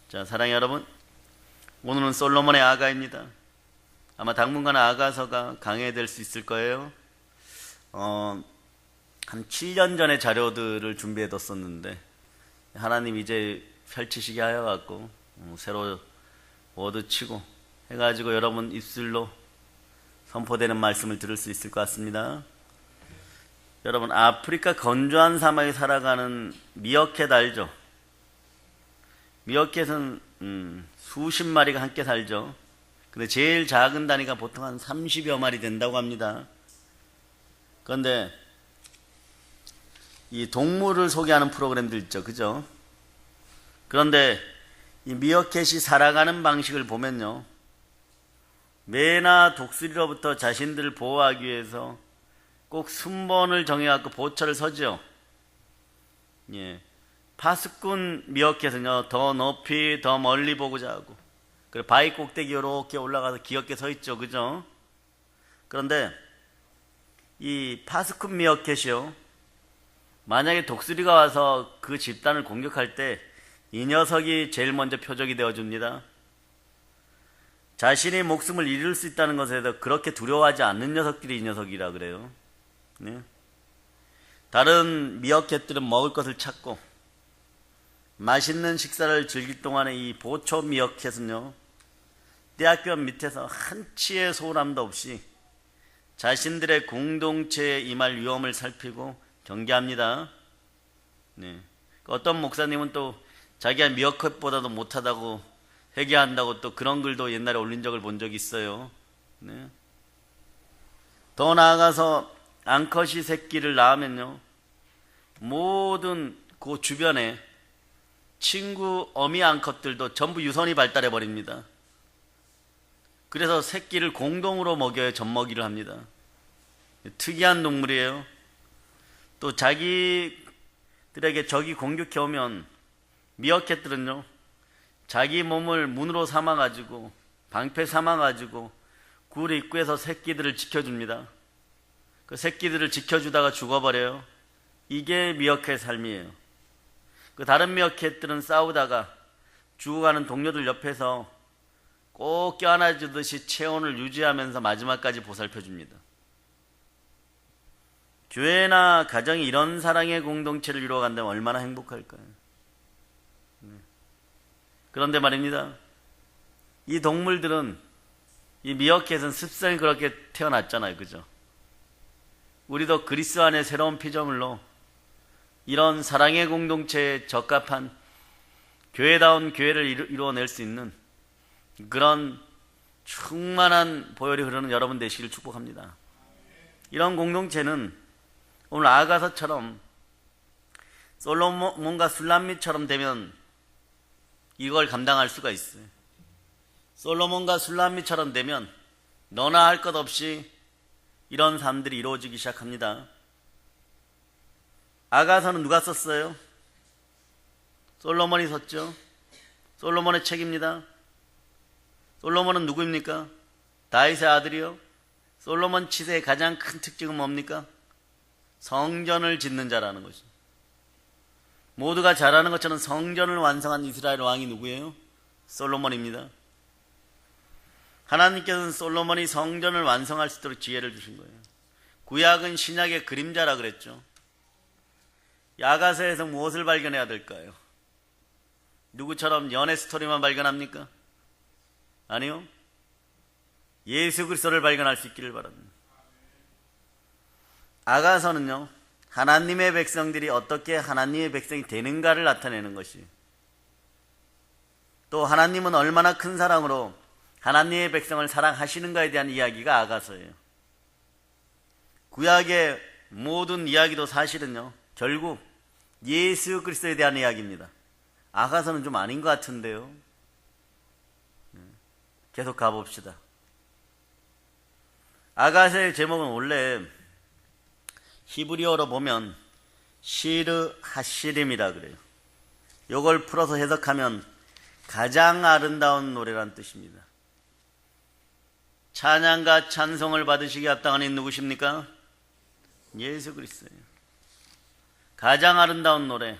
자, 사랑의 여러분, 오늘은 솔로몬의 아가입니다. 아마 당분간 아가서가 강해될 수 있을 거예요. 한 7년 전에 자료들을 준비해 뒀었는데 하나님 이제 펼치시게 하여갖고 새로 워드 치고 해가지고 여러분 입술로 선포되는 말씀을 들을 수 있을 것 같습니다. 여러분, 아프리카 건조한 사막에 살아가는 미어캣 알죠? 미어캣은 수십 마리가 함께 살죠. 근데 제일 작은 단위가 보통 한 30여 마리 된다고 합니다. 그런데 이 동물을 소개하는 프로그램들 있죠, 그죠? 그런데 이 미어캣이 살아가는 방식을 보면요, 매나 독수리로부터 자신들을 보호하기 위해서 꼭 순번을 정해갖고 보초를 서죠. 예. 파수꾼 미어캣은요, 더 높이 더 멀리 보고자 하고, 그리고 바위 꼭대기 이렇게 올라가서 귀엽게 서 있죠, 그죠? 그런데 이 파수꾼 미어캣이요, 만약에 독수리가 와서 그 집단을 공격할 때 이 녀석이 제일 먼저 표적이 되어줍니다. 자신의 목숨을 잃을 수 있다는 것에 대해서 그렇게 두려워하지 않는 녀석들이 이 녀석이라 그래요. 네? 다른 미어캣들은 먹을 것을 찾고 맛있는 식사를 즐길 동안에 이 보초 미어캣은요, 떼학교 밑에서 한치의 소홀함도 없이 자신들의 공동체에 임할 위험을 살피고 경계합니다. 네. 어떤 목사님은 또 자기가 미어캣보다도 못하다고 회개한다고 또 그런 글도 옛날에 올린 적을 본 적이 있어요. 네. 더 나아가서 앙컷이 새끼를 낳으면요, 모든 그 주변에 친구 어미 앙컷들도 전부 유선이 발달해 버립니다. 그래서 새끼를 공동으로 먹여야 젖먹이를 합니다. 특이한 동물이에요. 또 자기들에게 적이 공격해 오면 미어캣들은요, 자기 몸을 문으로 삼아가지고 방패 삼아가지고 굴 입구에서 새끼들을 지켜줍니다. 그 새끼들을 지켜주다가 죽어버려요. 이게 미어캣의 삶이에요. 그 다른 미어캣들은 싸우다가 죽어가는 동료들 옆에서 꼭 껴안아주듯이 체온을 유지하면서 마지막까지 보살펴줍니다. 교회나 가정이 이런 사랑의 공동체를 이루어간다면 얼마나 행복할까요? 그런데 말입니다, 이 동물들은, 이 미어캣은 습성이 그렇게 태어났잖아요, 그죠? 우리도 그리스도 안의 새로운 피조물로 이런 사랑의 공동체에 적합한 교회다운 교회를 이루어낼 수 있는 그런 충만한 보혈이 흐르는 여러분 되시길 축복합니다. 이런 공동체는 오늘 아가서처럼 솔로몬과 술람미처럼 되면 이걸 감당할 수가 있어요. 솔로몬과 술람미처럼 되면 너나 할 것 없이 이런 삶들이 이루어지기 시작합니다. 아가서는 누가 썼어요? 솔로몬이 썼죠. 솔로몬의 책입니다. 솔로몬은 누구입니까? 다윗의 아들이요. 솔로몬 치세의 가장 큰 특징은 뭡니까? 성전을 짓는 자라는 것이죠. 모두가 잘 아는 것처럼 성전을 완성한 이스라엘 왕이 누구예요? 솔로몬입니다. 하나님께서는 솔로몬이 성전을 완성할 수 있도록 지혜를 주신 거예요. 구약은 신약의 그림자라 그랬죠. 아가서에서 무엇을 발견해야 될까요? 누구처럼 연애 스토리만 발견합니까? 아니요. 예수 그리스도를 발견할 수 있기를 바랍니다. 아가서는요, 하나님의 백성들이 어떻게 하나님의 백성이 되는가를 나타내는 것이, 또 하나님은 얼마나 큰 사랑으로 하나님의 백성을 사랑하시는가에 대한 이야기가 아가서예요. 구약의 모든 이야기도 사실은요, 결국 예수 그리스도에 대한 이야기입니다. 아가서는 좀 아닌 것 같은데요. 계속 가봅시다. 아가서의 제목은 원래 히브리어로 보면 시르 하시림이라 그래요. 이걸 풀어서 해석하면 가장 아름다운 노래란 뜻입니다. 찬양과 찬송을 받으시기에 합당한 이는 누구십니까? 예수 그리스도예요. 가장 아름다운 노래,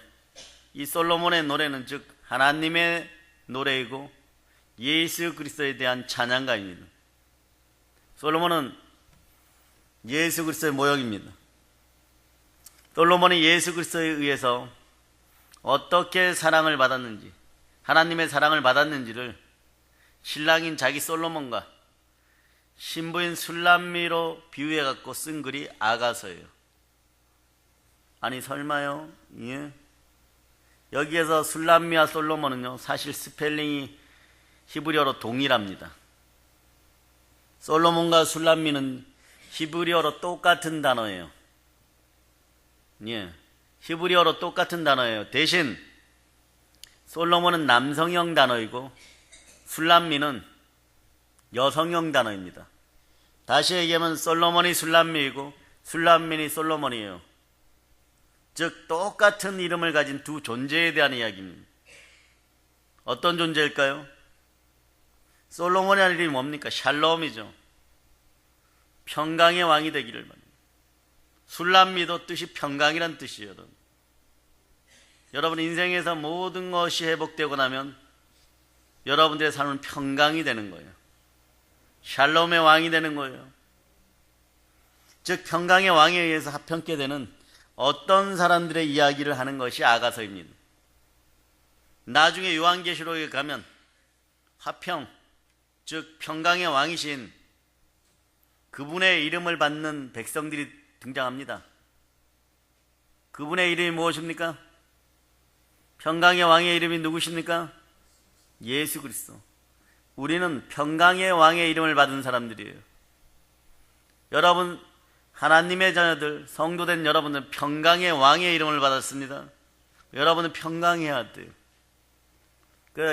이 솔로몬의 노래는 즉 하나님의 노래이고 예수 그리스도에 대한 찬양가입니다. 솔로몬은 예수 그리스도의 모형입니다. 솔로몬이 예수 그리스도에 의해서 어떻게 사랑을 받았는지, 하나님의 사랑을 받았는지를 신랑인 자기 솔로몬과 신부인 술람미로 비유해 갖고 쓴 글이 아가서예요. 아니 설마요? 예. 여기에서 술람미와 솔로몬은요, 사실 스펠링이 히브리어로 동일합니다. 솔로몬과 술람미는 히브리어로 똑같은 단어예요. 예. 히브리어로 똑같은 단어예요. 대신 솔로몬은 남성형 단어이고 술람미는 여성형 단어입니다. 다시 얘기하면 솔로몬이 술람미이고 술람미니 솔로몬이에요. 즉 똑같은 이름을 가진 두 존재에 대한 이야기입니다. 어떤 존재일까요? 솔로몬의 이름이 뭡니까? 샬롬이죠. 평강의 왕이 되기를 바랍니다. 술람미도 뜻이 평강이란 뜻이에요. 여러분 인생에서 모든 것이 회복되고 나면 여러분들의 삶은 평강이 되는 거예요. 샬롬의 왕이 되는 거예요. 즉 평강의 왕에 의해서 합평케 되는 어떤 사람들의 이야기를 하는 것이 아가서입니다. 나중에 요한계시록에 가면 화평, 즉 평강의 왕이신 그분의 이름을 받는 백성들이 등장합니다. 그분의 이름이 무엇입니까? 평강의 왕의 이름이 누구십니까? 예수 그리스도. 우리는 평강의 왕의 이름을 받은 사람들이에요. 여러분 하나님의 자녀들, 성도된 여러분은 평강의 왕의 이름을 받았습니다. 여러분은 평강해야 돼요.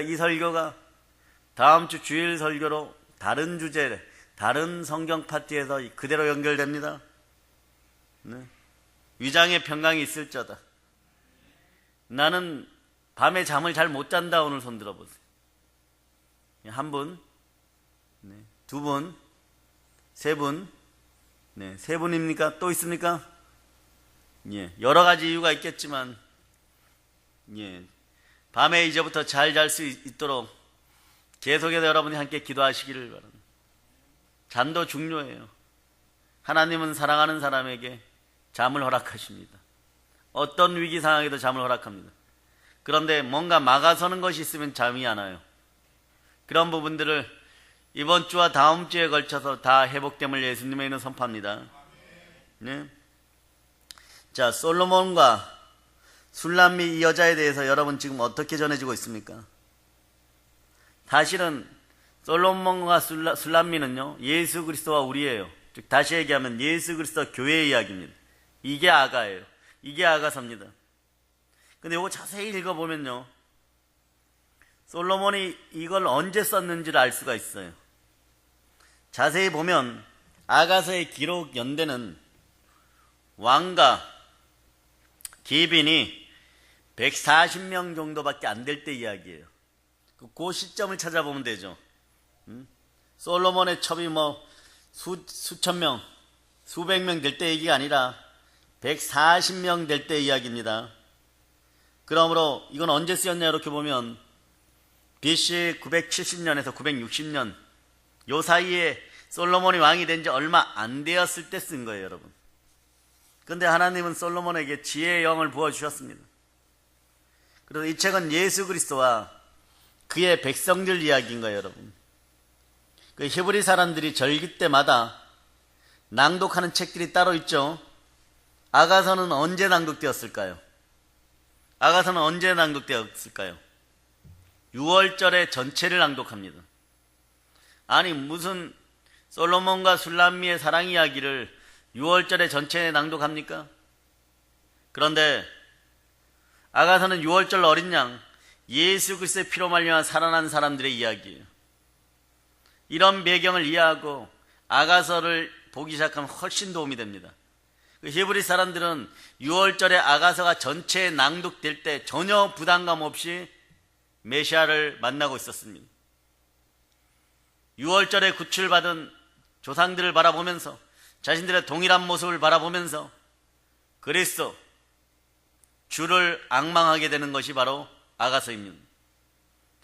이 설교가 다음 주 주일 설교로 다른 주제, 다른 성경 파트에서 그대로 연결됩니다. 네. 위장에 평강이 있을저다. 나는 밤에 잠을 잘 못 잔다. 오늘 손 들어보세요. 한 분, 네. 두 분, 세 분, 네. 세 분입니까? 또 있습니까? 예. 여러 가지 이유가 있겠지만, 예. 밤에 이제부터 잘 잘 수 있도록 계속해서 여러분이 함께 기도하시기를 바랍니다. 잠도 중요해요. 하나님은 사랑하는 사람에게 잠을 허락하십니다. 어떤 위기 상황에도 잠을 허락합니다. 그런데 뭔가 막아서는 것이 있으면 잠이 안 와요. 그런 부분들을 이번 주와 다음 주에 걸쳐서 다 회복됨을 예수님의 이름으로 선포합니다. 네. 자, 솔로몬과 술람미 이 여자에 대해서 여러분 지금 어떻게 전해지고 있습니까? 사실은 솔로몬과 술람미는요, 예수 그리스도와 우리예요. 즉 다시 얘기하면 예수 그리스도 교회의 이야기입니다. 이게 아가예요. 이게 아가서입니다. 근데 이거 자세히 읽어보면요, 솔로몬이 이걸 언제 썼는지를 알 수가 있어요. 자세히 보면 아가서의 기록 연대는 왕과 기빈이 140명 정도밖에 안 될 때 이야기예요. 그 시점을 찾아보면 되죠. 솔로몬의 첩이 수천 명, 수백 명 될 때 얘기가 아니라 140명 될 때 이야기입니다. 그러므로 이건 언제 쓰였냐 이렇게 보면 BC 970년에서 960년 요 사이에 솔로몬이 왕이 된 지 얼마 안 되었을 때 쓴 거예요, 여러분. 근데 하나님은 솔로몬에게 지혜의 영을 부어주셨습니다. 그래서 이 책은 예수 그리스도와 그의 백성들 이야기인 거예요, 여러분. 그 히브리 사람들이 절기 때마다 낭독하는 책들이 따로 있죠. 아가서는 언제 낭독되었을까요? 아가서는 언제 낭독되었을까요? 6월절의 전체를 낭독합니다. 아니 무슨 솔로몬과 술람미의 사랑 이야기를 6월절의 전체에 낭독합니까? 그런데 아가서는 6월절 어린 양 예수 그리스도의 피로 말미암아 살아난 사람들의 이야기예요. 이런 배경을 이해하고 아가서를 보기 시작하면 훨씬 도움이 됩니다. 히브리 사람들은 6월절에 아가서가 전체에 낭독될 때 전혀 부담감 없이 메시아를 만나고 있었습니다. 6월절에 구출받은 조상들을 바라보면서 자신들의 동일한 모습을 바라보면서 그리스도 주를 앙망하게 되는 것이 바로 아가서입니다.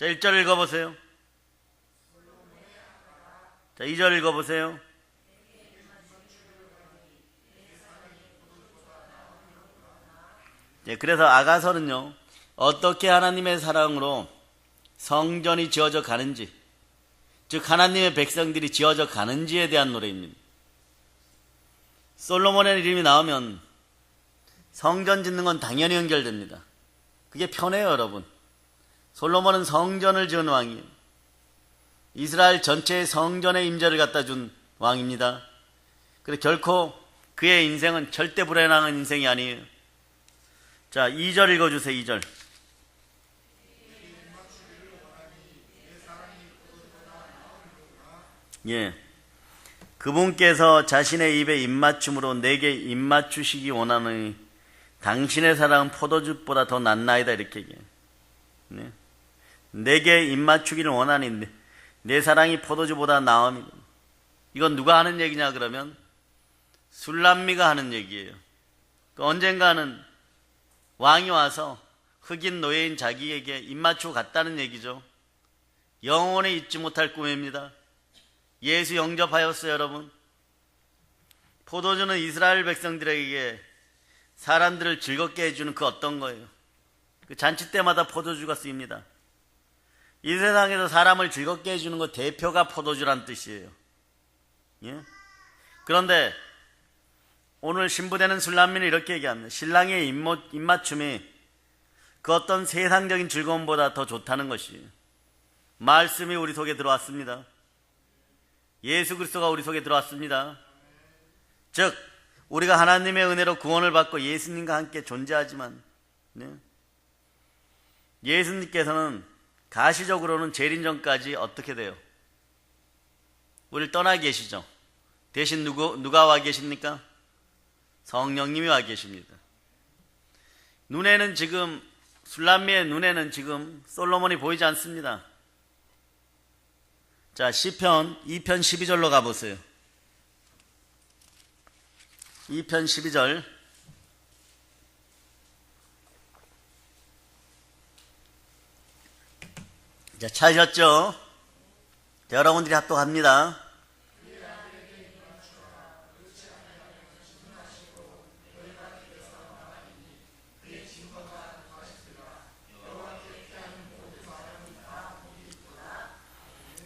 자, 1절 읽어보세요. 자, 2절 읽어보세요. 예, 그래서 아가서는요, 어떻게 하나님의 사랑으로 성전이 지어져 가는지, 즉 하나님의 백성들이 지어져 가는지에 대한 노래입니다. 솔로몬의 이름이 나오면 성전 짓는 건 당연히 연결됩니다. 그게 편해요, 여러분. 솔로몬은 성전을 지은 왕이에요. 이스라엘 전체의 성전의 임재를 갖다 준 왕입니다. 그래서 결코 그의 인생은 절대 불행한 인생이 아니에요. 자, 2절 읽어주세요. 2절. 예. 그분께서 자신의 입에 입맞춤으로 내게 입맞추시기 원하노니 당신의 사랑은 포도주보다 더 낫나이다. 이렇게 얘기해요. 네. 내게 입맞추기를 원하니 내 사랑이 포도주보다 나음이다. 이건 누가 하는 얘기냐 그러면 술람미가 하는 얘기예요. 언젠가는 왕이 와서 흑인 노예인 자기에게 입맞추고 갔다는 얘기죠. 영원히 잊지 못할 꿈입니다. 예수 영접하였어요, 여러분. 포도주는 이스라엘 백성들에게 사람들을 즐겁게 해주는 그 어떤 거예요. 그 잔치 때마다 포도주가 쓰입니다. 이 세상에서 사람을 즐겁게 해주는 것 대표가 포도주란 뜻이에요. 예? 그런데 오늘 신부되는 술람미는 이렇게 얘기합니다. 신랑의 입맞춤이 그 어떤 세상적인 즐거움보다 더 좋다는 것이에요. 말씀이 우리 속에 들어왔습니다. 예수 그리스도가 우리 속에 들어왔습니다. 즉 우리가 하나님의 은혜로 구원을 받고 예수님과 함께 존재하지만 네? 예수님께서는 가시적으로는 재림전까지 어떻게 돼요? 우리를 떠나 계시죠. 대신 누가 와 계십니까? 성령님이 와 계십니다. 눈에는 지금 술람미의 눈에는 지금 솔로몬이 보이지 않습니다. 자, 시편 2편 12절로 가보세요. 2편 12절. 자, 찾으셨죠? 자, 여러분들이 합독합니다.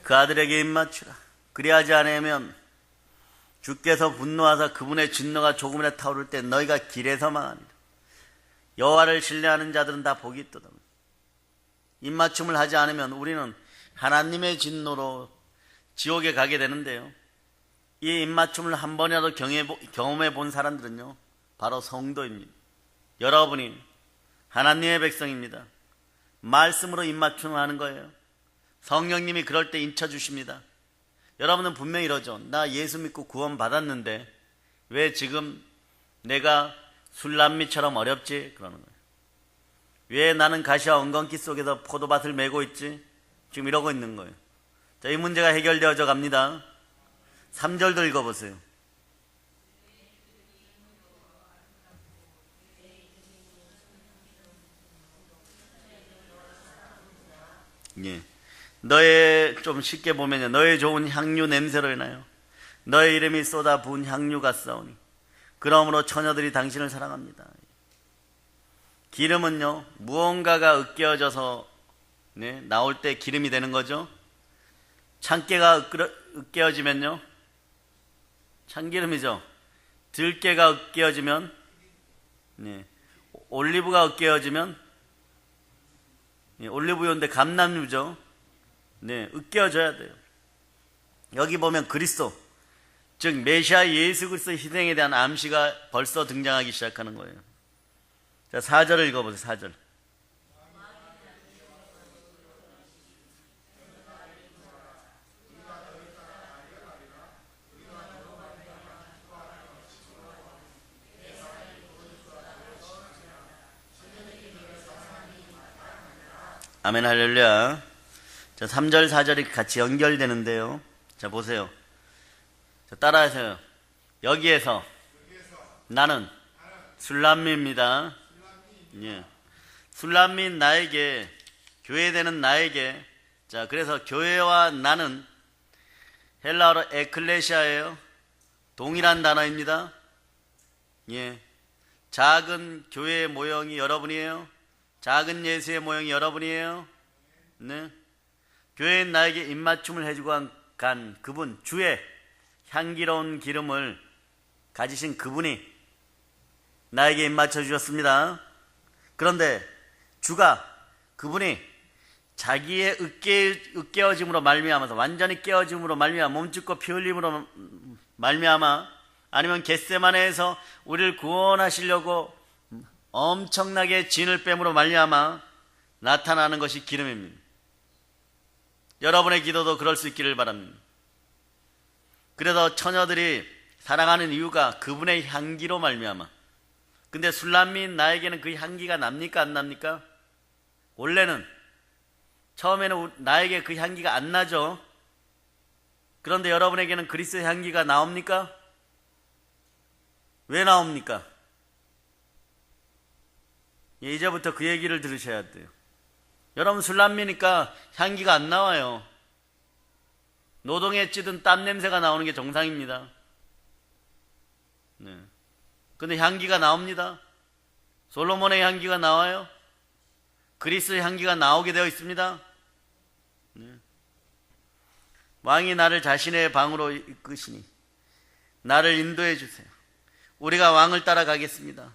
그 아들에게 입맞추라. 그리하지 않으면 주께서 분노하사 그분의 진노가 조금이나 타오를 때 너희가 길에서 망하니라. 여호와를 신뢰하는 자들은 다 복이 있도다. 입맞춤을 하지 않으면 우리는 하나님의 진노로 지옥에 가게 되는데요. 이 입맞춤을 한 번이라도 경험해 본 사람들은요, 바로 성도입니다. 여러분이 하나님의 백성입니다. 말씀으로 입맞춤을 하는 거예요. 성령님이 그럴 때 인쳐 주십니다. 여러분은 분명히 이러죠. 나 예수 믿고 구원 받았는데 왜 지금 내가 술람미처럼 어렵지? 그러는 거예요. 왜 나는 가시와 엉겅퀴 속에서 포도밭을 메고 있지? 지금 이러고 있는 거예요. 자, 이 문제가 해결되어져 갑니다. 3절도 읽어보세요. 예. 너의, 좀 쉽게 보면요, 너의 좋은 향유 냄새로 인하여 너의 이름이 쏟아 부은 향유 같사오니 그러므로 처녀들이 당신을 사랑합니다. 기름은요, 무언가가 으깨어져서 네, 나올 때 기름이 되는 거죠. 참깨가 으깨어지면요, 참기름이죠. 들깨가 으깨어지면, 네, 올리브가 으깨어지면, 네, 올리브유인데 감람유죠. 네, 으깨어져야 돼요. 여기 보면 그리스도, 즉 메시아 예수 그리스도의 희생에 대한 암시가 벌써 등장하기 시작하는 거예요. 자, 4절을 읽어보세요. 4절. 아멘, 할렐루야. 자, 3절, 4절이 같이 연결되는데요. 자, 보세요. 자, 따라하세요. 여기에서 나는 술람미입니다. 예. 술람미인 나에게 교회되는 나에게, 자, 그래서 교회와 나는 헬라어로 에클레시아예요. 동일한 단어입니다. 예. 작은 교회의 모형이 여러분이에요. 작은 예수의 모형이 여러분이에요. 네. 교회인 나에게 입맞춤을 해주고 간 그분, 주의 향기로운 기름을 가지신 그분이 나에게 입맞춰 주셨습니다. 그런데 주가, 그분이 자기의 으깨어짐으로 말미암아서, 완전히 깨어짐으로 말미암아, 몸짓고 피 흘림으로 말미암아, 아니면 겟세마네에서 우리를 구원하시려고 엄청나게 진을 뺨으로 말미암아 나타나는 것이 기름입니다. 여러분의 기도도 그럴 수 있기를 바랍니다. 그래서 처녀들이 사랑하는 이유가 그분의 향기로 말미암아. 근데 술람미인 나에게는 그 향기가 납니까 안 납니까? 원래는 처음에는 나에게 그 향기가 안 나죠. 그런데 여러분에게는 그리스도의 향기가 나옵니까? 왜 나옵니까? 이제부터 그 얘기를 들으셔야 돼요. 여러분, 술람미니까 향기가 안 나와요. 노동에 찌든 땀 냄새가 나오는 게 정상입니다. 네. 근데 향기가 나옵니다. 솔로몬의 향기가 나와요. 그리스의 향기가 나오게 되어 있습니다. 네. 왕이 나를 자신의 방으로 이끄시니 나를 인도해 주세요. 우리가 왕을 따라가겠습니다.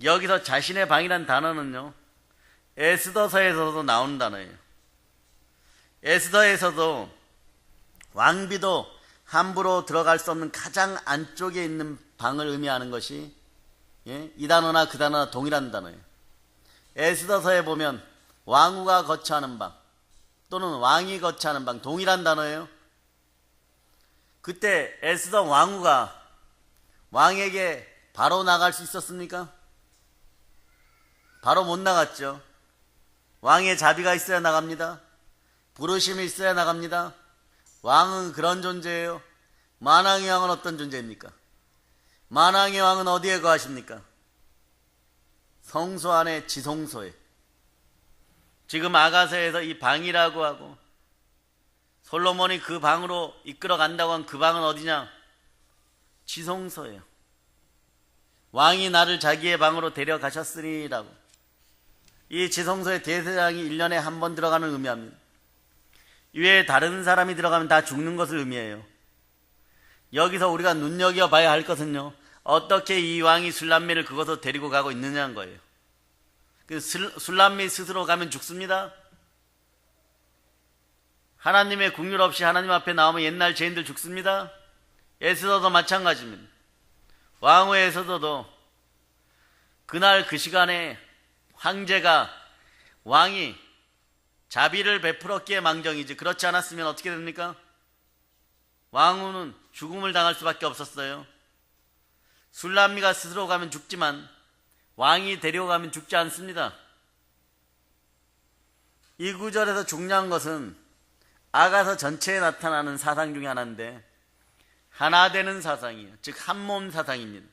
여기서 자신의 방이란 단어는요, 에스더서에서도 나오는 단어예요. 에스더에서도 왕비도 함부로 들어갈 수 없는 가장 안쪽에 있는 방을 의미하는 것이, 이 단어나 그 단어나 동일한 단어예요. 에스더서에 보면 왕후가 거처하는 방 또는 왕이 거처하는 방, 동일한 단어예요. 그때 에스더 왕후가 왕에게 바로 나갈 수 있었습니까? 바로 못 나갔죠. 왕의 자비가 있어야 나갑니다. 부르심이 있어야 나갑니다. 왕은 그런 존재예요. 만왕의 왕은 어떤 존재입니까? 만왕의 왕은 어디에 거하십니까? 성소 안에 지성소에. 지금 아가서에서 이 방이라고 하고 솔로몬이 그 방으로 이끌어 간다고 한 그 방은 어디냐? 지성소예요. 왕이 나를 자기의 방으로 데려가셨으니라고. 이 지성소에 대제사장이 1년에 한 번 들어가는 의미합니다. 이외에 다른 사람이 들어가면 다 죽는 것을 의미해요. 여기서 우리가 눈여겨봐야 할 것은요, 어떻게 이 왕이 술람미를 그곳으로 데리고 가고 있느냐는 거예요. 술람미 스스로 가면 죽습니다. 하나님의 국률 없이 하나님 앞에 나오면 옛날 죄인들 죽습니다. 에스더도 마찬가지입니다. 왕후의 에스더도 그날 그 시간에 황제가, 왕이 자비를 베풀었기에 망정이지, 그렇지 않았으면 어떻게 됩니까? 왕후는 죽음을 당할 수밖에 없었어요. 술람미가 스스로 가면 죽지만 왕이 데려가면 죽지 않습니다. 이 구절에서 중요한 것은 아가서 전체에 나타나는 사상 중에 하나인데, 하나 되는 사상이에요. 즉 한몸 사상입니다.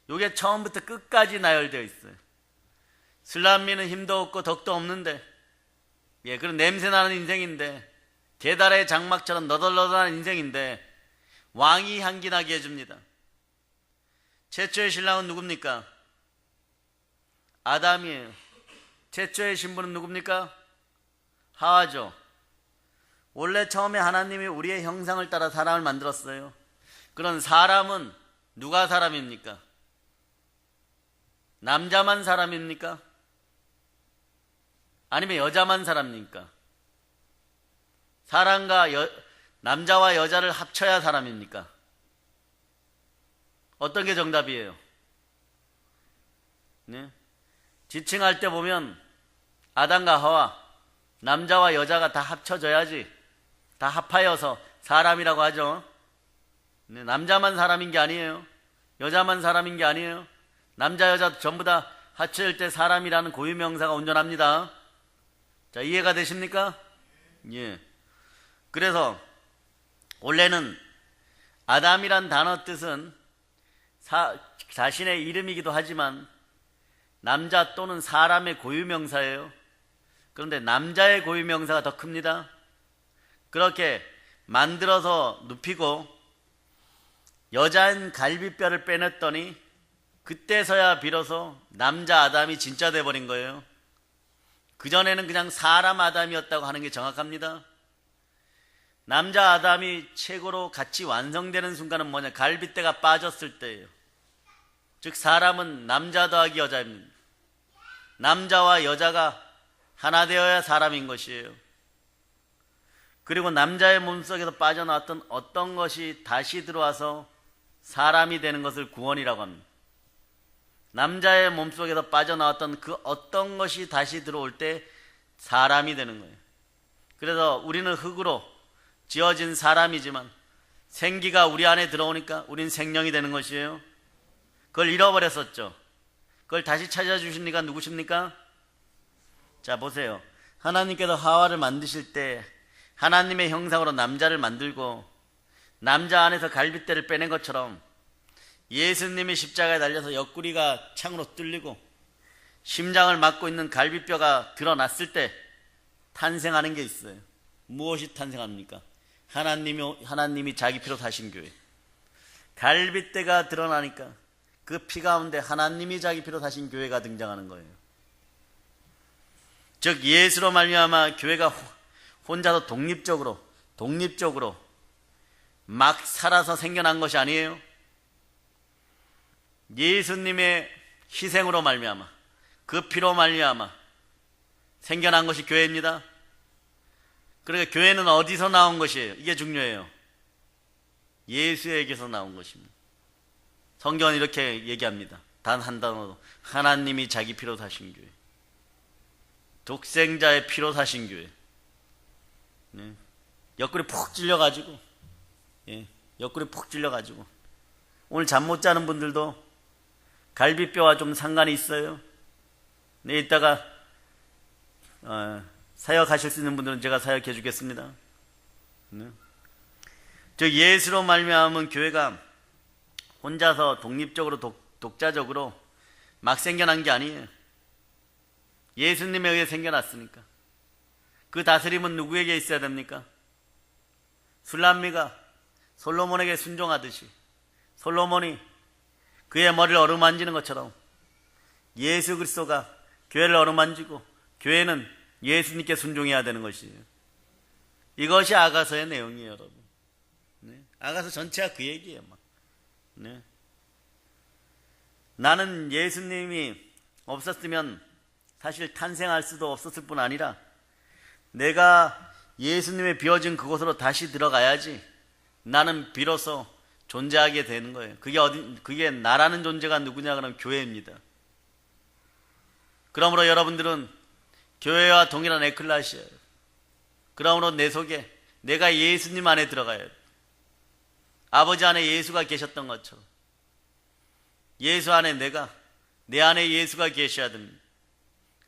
이게 처음부터 끝까지 나열되어 있어요. 술람미는 힘도 없고 덕도 없는데, 그런 냄새나는 인생인데, 계달의 장막처럼 너덜너덜한 인생인데 왕이 향기나게 해줍니다. 최초의 신랑은 누굽니까? 아담이에요. 최초의 신부는 누굽니까? 하와죠. 원래 처음에 하나님이 우리의 형상을 따라 사람을 만들었어요. 그런 사람은 누가 사람입니까? 남자만 사람입니까? 아니면 여자만 사람입니까? 남자와 여자를 합쳐야 사람입니까? 어떤 게 정답이에요? 네? 지칭할 때 보면 아담과 하와, 남자와 여자가 다 합쳐져야지, 다 합하여서 사람이라고 하죠. 네, 남자만 사람인 게 아니에요. 여자만 사람인 게 아니에요. 남자 여자 전부 다 합쳐질 때 사람이라는 고유명사가 온전합니다. 자, 이해가 되십니까? 예. 그래서 원래는 아담이란 단어 뜻은 자신의 이름이기도 하지만 남자 또는 사람의 고유명사예요. 그런데 남자의 고유명사가 더 큽니다. 그렇게 만들어서 눕히고 여자인 갈비뼈를 빼냈더니 그때서야 비로소 남자 아담이 진짜 돼버린 거예요. 그전에는 그냥 사람 아담이었다고 하는 게 정확합니다. 남자 아담이 최고로 같이 완성되는 순간은 뭐냐? 갈비뼈가 빠졌을 때예요. 즉 사람은 남자 더하기 여자입니다. 남자와 여자가 하나 되어야 사람인 것이에요. 그리고 남자의 몸속에서 빠져나왔던 어떤 것이 다시 들어와서 사람이 되는 것을 구원이라고 합니다. 남자의 몸속에서 빠져나왔던 그 어떤 것이 다시 들어올 때 사람이 되는 거예요. 그래서 우리는 흙으로 지어진 사람이지만 생기가 우리 안에 들어오니까 우린 생명이 되는 것이에요. 그걸 잃어버렸었죠. 그걸 다시 찾아주신 이가 누구십니까? 자, 보세요. 하나님께서 하와를 만드실 때 하나님의 형상으로 남자를 만들고 남자 안에서 갈빗대를 빼낸 것처럼 예수님이 십자가에 달려서 옆구리가 창으로 뚫리고 심장을 막고 있는 갈비뼈가 드러났을 때 탄생하는 게 있어요. 무엇이 탄생합니까? 하나님이 자기 피로 사신 교회. 갈빗대가 드러나니까 그 피 가운데 하나님이 자기 피로 사신 교회가 등장하는 거예요. 즉 예수로 말미암아 교회가 혼자서 독립적으로 막 살아서 생겨난 것이 아니에요. 예수님의 희생으로 말미암아 그 피로 말미암아 생겨난 것이 교회입니다. 그러니까 교회는 어디서 나온 것이에요? 이게 중요해요. 예수에게서 나온 것입니다. 성경은 이렇게 얘기합니다. 단 한 단어로 하나님이 자기 피로 사신 교회, 독생자의 피로 사신 교회. 네. 옆구리 푹 찔려가지고 오늘 잠 못 자는 분들도 갈비뼈와 좀 상관이 있어요. 네, 이따가 사역하실 수 있는 분들은 제가 사역해 주겠습니다. 네. 즉 예수로 말미암은 교회가 혼자서 독립적으로 독자적으로 막 생겨난 게 아니에요. 예수님에 의해 생겨났으니까. 그 다스림은 누구에게 있어야 됩니까? 술람미가 솔로몬에게 순종하듯이 솔로몬이 그의 머리를 어루만지는 것처럼 예수 그리스도가 교회를 어루만지고 교회는 예수님께 순종해야 되는 것이에요. 이것이 아가서의 내용이에요, 여러분. 네. 아가서 전체가 그 얘기예요. 네. 나는 예수님이 없었으면 사실 탄생할 수도 없었을 뿐 아니라 내가 예수님의 비워진 그곳으로 다시 들어가야지 나는 비로소 존재하게 되는 거예요. 그게 나라는 존재가 누구냐 그러면 교회입니다. 그러므로 여러분들은 교회와 동일한 에클레시아예요. 그러므로 내 속에 내가 예수님 안에 들어가야 해요. 아버지 안에 예수가 계셨던 것처럼 예수 안에 내 안에 예수가 계셔야 됩니다.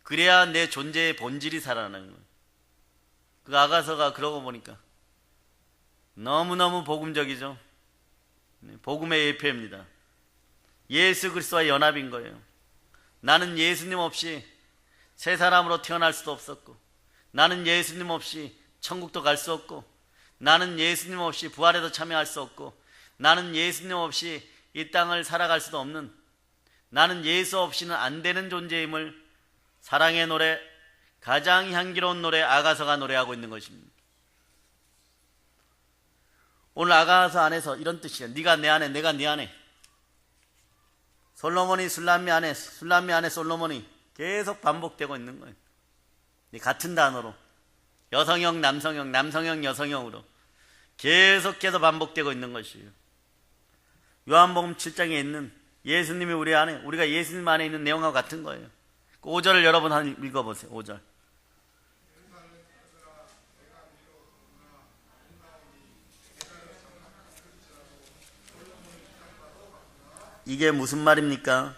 그래야 내 존재의 본질이 살아나는 거예요. 그 아가서가 그러고 보니까 너무너무 복음적이죠. 복음의 예표입니다. 예수 그리스도와 연합인 거예요. 나는 예수님 없이 새 사람으로 태어날 수도 없었고, 나는 예수님 없이 천국도 갈 수 없고, 나는 예수님 없이 부활에도 참여할 수 없고, 나는 예수님 없이 이 땅을 살아갈 수도 없는, 나는 예수 없이는 안 되는 존재임을 사랑의 노래, 가장 향기로운 노래 아가서가 노래하고 있는 것입니다. 오늘 아가서 안에서 이런 뜻이에요. 네가 내 안에, 내가 네 안에. 솔로몬이 술람미 안에, 술람미 안에 솔로몬이 계속 반복되고 있는 거예요. 같은 단어로 여성형, 남성형, 남성형, 여성형으로 계속해서 반복되고 있는 것이에요. 요한복음 7장에 있는 예수님이 우리 안에, 우리가 예수님 안에 있는 내용하고 같은 거예요. 그 5절을 여러분 한번 읽어보세요. 5절. 이게 무슨 말입니까?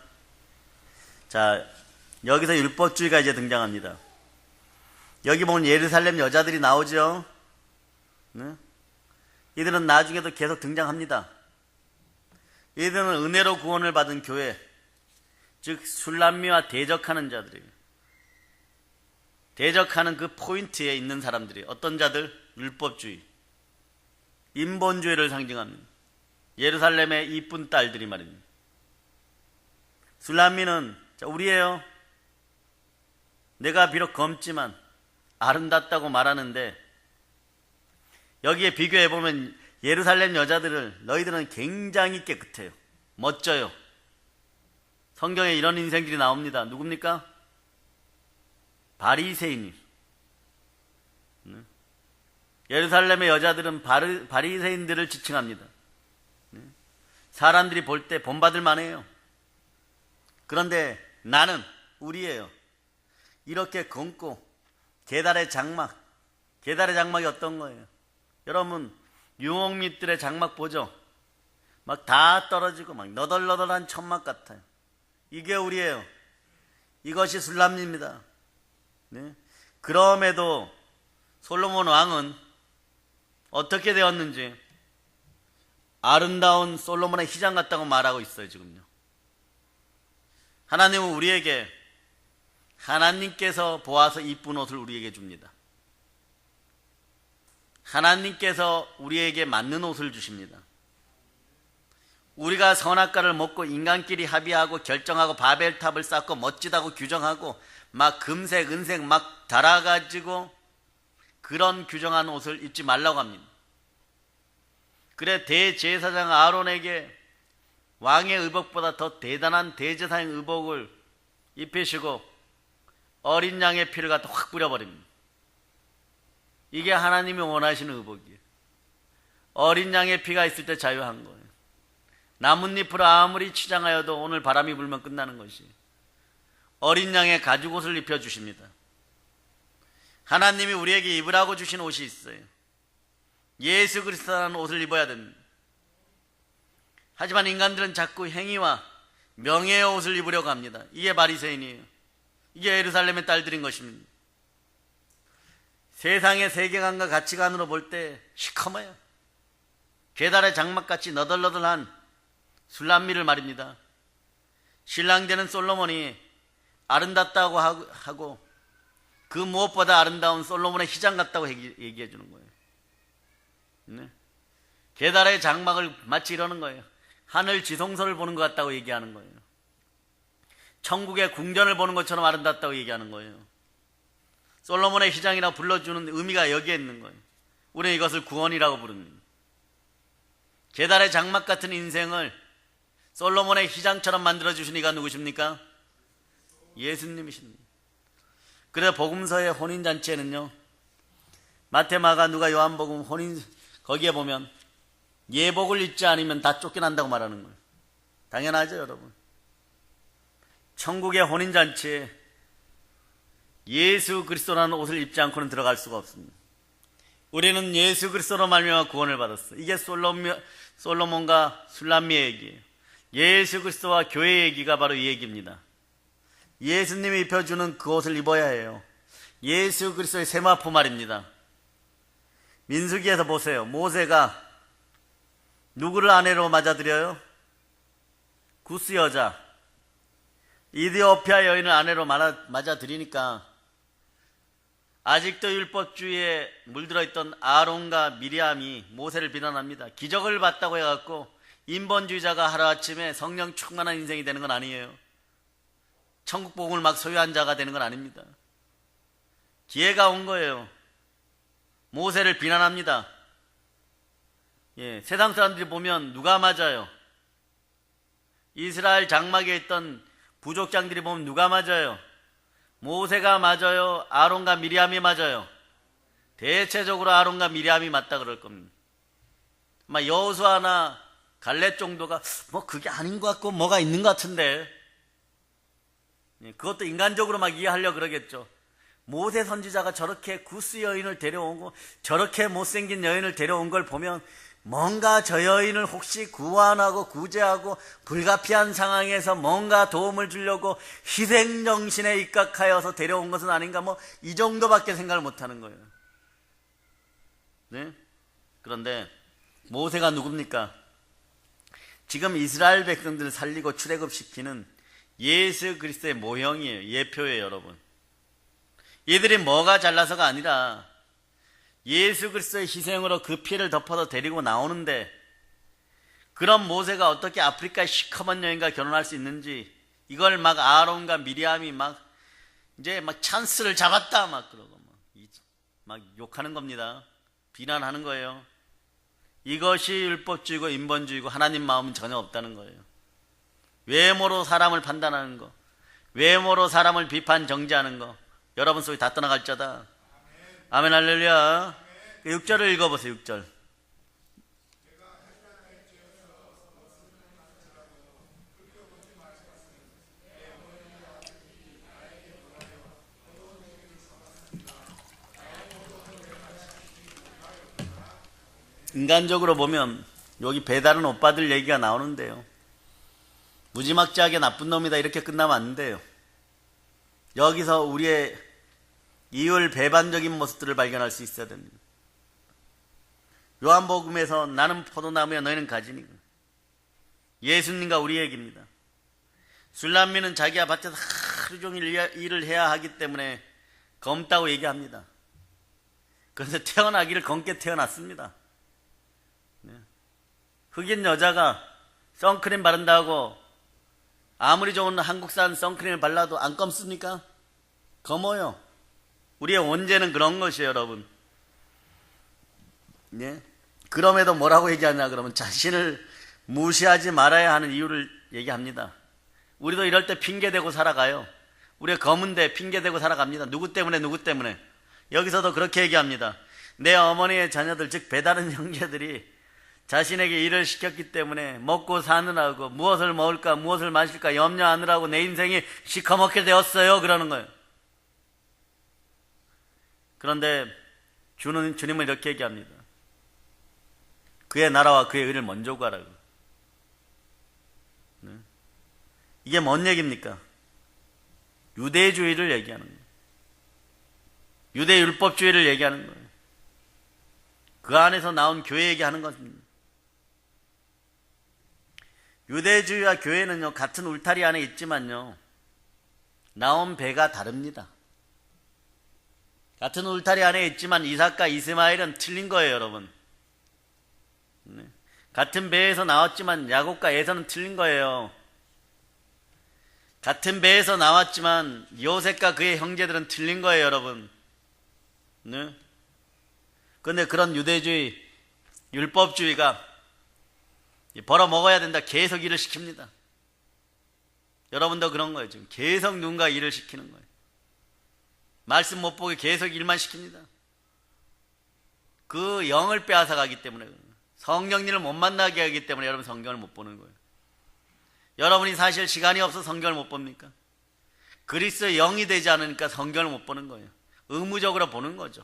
자, 여기서 율법주의가 이제 등장합니다. 여기 보면 예루살렘 여자들이 나오죠. 네? 이들은 나중에도 계속 등장합니다. 이들은 은혜로 구원을 받은 교회, 즉 술람미와 대적하는 자들이에요. 대적하는 그 포인트에 있는 사람들이 어떤 자들? 율법주의, 인본주의를 상징합니다. 예루살렘의 이쁜 딸들이 말입니다. 술람미는 우리예요. 내가 비록 검지만 아름답다고 말하는데 여기에 비교해보면 예루살렘 여자들을 너희들은 굉장히 깨끗해요. 멋져요. 성경에 이런 인생들이 나옵니다. 누굽니까? 바리새인이. 예루살렘의 여자들은 바리새인들을 지칭합니다. 사람들이 볼 때 본받을 만해요. 그런데 나는 우리예요. 이렇게 검고 계달의 장막이 어떤 거예요? 여러분 유목민들의 장막 보죠? 막 다 떨어지고 막 너덜너덜한 천막 같아요. 이게 우리예요. 이것이 술람미입니다. 네? 그럼에도 솔로몬 왕은 어떻게 되었는지 아름다운 솔로몬의 휘장 같다고 말하고 있어요. 지금요. 하나님은 우리에게 하나님께서 보아서 이쁜 옷을 우리에게 줍니다. 하나님께서 우리에게 맞는 옷을 주십니다. 우리가 선악과를 먹고 인간끼리 합의하고 결정하고 바벨탑을 쌓고 멋지다고 규정하고 막 금색 은색 막 달아가지고 그런 규정한 옷을 입지 말라고 합니다. 그래 대제사장 아론에게 왕의 의복보다 더 대단한 대제사장 의복을 입히시고 어린 양의 피를 갖다 확 뿌려버립니다. 이게 하나님이 원하시는 의복이에요. 어린 양의 피가 있을 때 자유한 거예요. 나뭇잎으로 아무리 치장하여도 오늘 바람이 불면 끝나는 것이 어린 양의 가죽옷을 입혀주십니다. 하나님이 우리에게 입으라고 주신 옷이 있어요. 예수 그리스도라는 옷을 입어야 됩니다. 하지만 인간들은 자꾸 행위와 명예의 옷을 입으려고 합니다. 이게 바리새인이에요. 이게 예루살렘의 딸들인 것입니다. 세상의 세계관과 가치관으로 볼 때 시커머요. 계달의 장막같이 너덜너덜한 술람미를 말입니다. 신랑 되는 솔로몬이 아름답다고 하고 그 무엇보다 아름다운 솔로몬의 휘장 같다고 얘기해 주는 거예요. 네? 계달의 장막을 마치 이러는 거예요. 하늘 지성소를 보는 것 같다고 얘기하는 거예요. 천국의 궁전을 보는 것처럼 아름답다고 얘기하는 거예요. 솔로몬의 휘장이라고 불러주는 의미가 여기에 있는 거예요. 우리는 이것을 구원이라고 부릅니다. 계달의 장막 같은 인생을 솔로몬의 휘장처럼 만들어주신 이가 누구십니까? 예수님이십니다. 그래서 복음서의 혼인잔치에는요, 마태, 마가, 누가, 요한복음 거기에 보면 예복을 입지 않으면 다 쫓겨난다고 말하는 거예요. 당연하죠, 여러분. 천국의 혼인잔치에 예수 그리스도라는 옷을 입지 않고는 들어갈 수가 없습니다. 우리는 예수 그리스도로 말미암아 구원을 받았어요. 이게 솔로몬과 술람미의 얘기예요. 예수 그리스도와 교회의 얘기가 바로 이 얘기입니다. 예수님이 입혀주는 그 옷을 입어야 해요. 예수 그리스도의 세마포 말입니다. 민수기에서 보세요. 모세가 누구를 아내로 맞아들여요? 구스 여자 이디오피아 여인을 아내로 맞아들이니까 아직도 율법주의에 물들어 있던 아론과 미리암이 모세를 비난합니다. 기적을 봤다고 해갖고 인본주의자가 하루아침에 성령 충만한 인생이 되는 건 아니에요. 천국 복음을 막 소유한 자가 되는 건 아닙니다. 기회가 온 거예요. 모세를 비난합니다. 세상 사람들이 보면 누가 맞아요? 이스라엘 장막에 있던 부족장들이 보면 누가 맞아요? 모세가 맞아요? 아론과 미리암이 맞아요? 대체적으로 아론과 미리암이 맞다 그럴 겁니다. 아마 여호수아나 갈렙 정도가 그게 아닌 것 같고 뭐가 있는 것 같은데 그것도 인간적으로 막 이해하려고 그러겠죠. 모세 선지자가 저렇게 구스 여인을 데려오고 저렇게 못생긴 여인을 데려온 걸 보면 뭔가 저 여인을 혹시 구원하고 구제하고 불가피한 상황에서 뭔가 도움을 주려고 희생정신에 입각하여서 데려온 것은 아닌가 이 정도밖에 생각을 못하는 거예요. 네? 그런데 모세가 누굽니까? 지금 이스라엘 백성들을 살리고 출애굽시키는 예수 그리스도의 모형이에요. 예표예요, 여러분. 이들이 뭐가 잘나서가 아니라 예수 그리스도의 희생으로 그 피해를 덮어서 데리고 나오는데, 그런 모세가 어떻게 아프리카의 시커먼 여인과 결혼할 수 있는지, 이걸 막 아론과 미리암이 이제 찬스를 잡았다 그러고 막 욕하는 겁니다. 비난하는 거예요. 이것이 율법주의고 인본주의고 하나님 마음은 전혀 없다는 거예요. 외모로 사람을 판단하는 거, 외모로 사람을 비판 정죄하는 거, 여러분 속에 다 떠나갈 자다. 아멘 할렐루야. 6절을 읽어보세요. 6절. 인간적으로 보면 여기 배다른 오빠들 얘기가 나오는데요, 무지막지하게 나쁜 놈이다 이렇게 끝나면 안 돼요. 여기서 우리의 이율 배반적인 모습들을 발견할 수 있어야 됩니다. 요한복음에서 나는 포도나무야 너희는 가지니가, 예수님과 우리 얘기입니다. 술람미는 자기가 밭에서 하루 종일 일을 해야 하기 때문에 검다고 얘기합니다. 그런데 태어나기를 검게 태어났습니다. 흑인 여자가 선크림 바른다고 아무리 좋은 한국산 선크림을 발라도 안 검습니까? 검어요. 우리의 원죄는 그런 것이에요, 여러분. 예? 그럼에도 뭐라고 얘기하냐 그러면 자신을 무시하지 말아야 하는 이유를 얘기합니다. 우리도 이럴 때 핑계대고 살아가요. 우리가 검은데 핑계대고 살아갑니다. 누구 때문에 누구 때문에. 여기서도 그렇게 얘기합니다. 내 어머니의 자녀들, 즉 배다른 형제들이 자신에게 일을 시켰기 때문에 먹고 사느라고 무엇을 먹을까 무엇을 마실까 염려하느라고 내 인생이 시커멓게 되었어요 그러는 거예요. 그런데 주님은 이렇게 얘기합니다. 그의 나라와 그의 의를 먼저 구하라고. 이게 뭔 얘기입니까? 유대주의를 얘기하는 거예요. 유대율법주의를 얘기하는 거예요. 그 안에서 나온 교회 얘기하는 것입니다. 유대주의와 교회는요, 같은 울타리 안에 있지만요, 나온 배가 다릅니다. 같은 울타리 안에 있지만 이삭과 이스마엘은 틀린 거예요, 여러분. 같은 배에서 나왔지만 야곱과 에서는 틀린 거예요. 같은 배에서 나왔지만 요셉과 그의 형제들은 틀린 거예요, 여러분. 그런데 그런 유대주의, 율법주의가 벌어 먹어야 된다 계속 일을 시킵니다. 여러분도 그런 거예요. 지금 계속 누군가 일을 시키는 거예요. 말씀 못 보게 계속 일만 시킵니다. 그 영을 빼앗아 가기 때문에, 성령님을 못 만나게 하기 때문에 여러분 성경을 못 보는 거예요. 여러분이 사실 시간이 없어 성경을 못 봅니까? 그리스도의 영이 되지 않으니까 성경을 못 보는 거예요. 의무적으로 보는 거죠.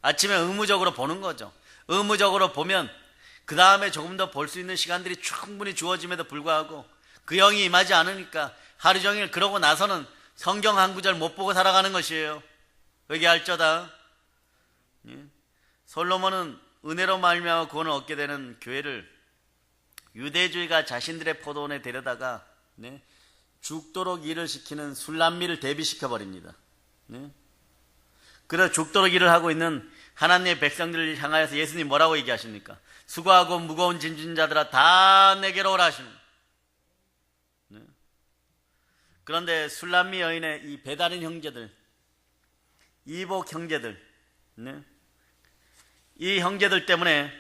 아침에 의무적으로 보는 거죠. 의무적으로 보면 그 다음에 조금 더 볼 수 있는 시간들이 충분히 주어짐에도 불구하고 그 영이 임하지 않으니까 하루 종일 그러고 나서는 성경 한 구절 못 보고 살아가는 것이에요. 회개할저다. 솔로몬은 은혜로 말미암아 구원을 얻게 되는 교회를 유대주의가 자신들의 포도원에 데려다가 죽도록 일을 시키는 술람미를 대비시켜 버립니다. 그래서 죽도록 일을 하고 있는 하나님의 백성들을 향하여서 예수님 뭐라고 얘기하십니까? 수고하고 무거운 짐진 자들아 다 내게로 오라 하시는. 그런데 술람미 여인의 이 배다른 형제들, 이복 형제들, 이 형제들 때문에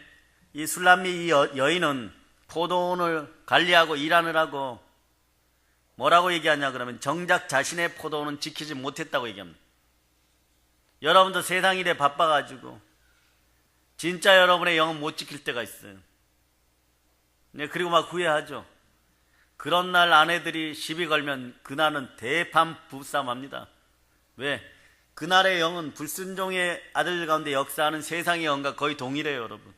이 술람미 여인은 포도원을 관리하고 일하느라고 뭐라고 얘기하냐 그러면 정작 자신의 포도원은 지키지 못했다고 얘기합니다. 여러분도 세상 일에 바빠가지고 진짜 여러분의 영은 못 지킬 때가 있어요. 그리고 막 후회하죠. 그런 날 아내들이 시비 걸면 그날은 대판부싸움합니다. 왜? 그날의 영은 불순종의 아들 가운데 역사하는 세상의 영과 거의 동일해요, 여러분.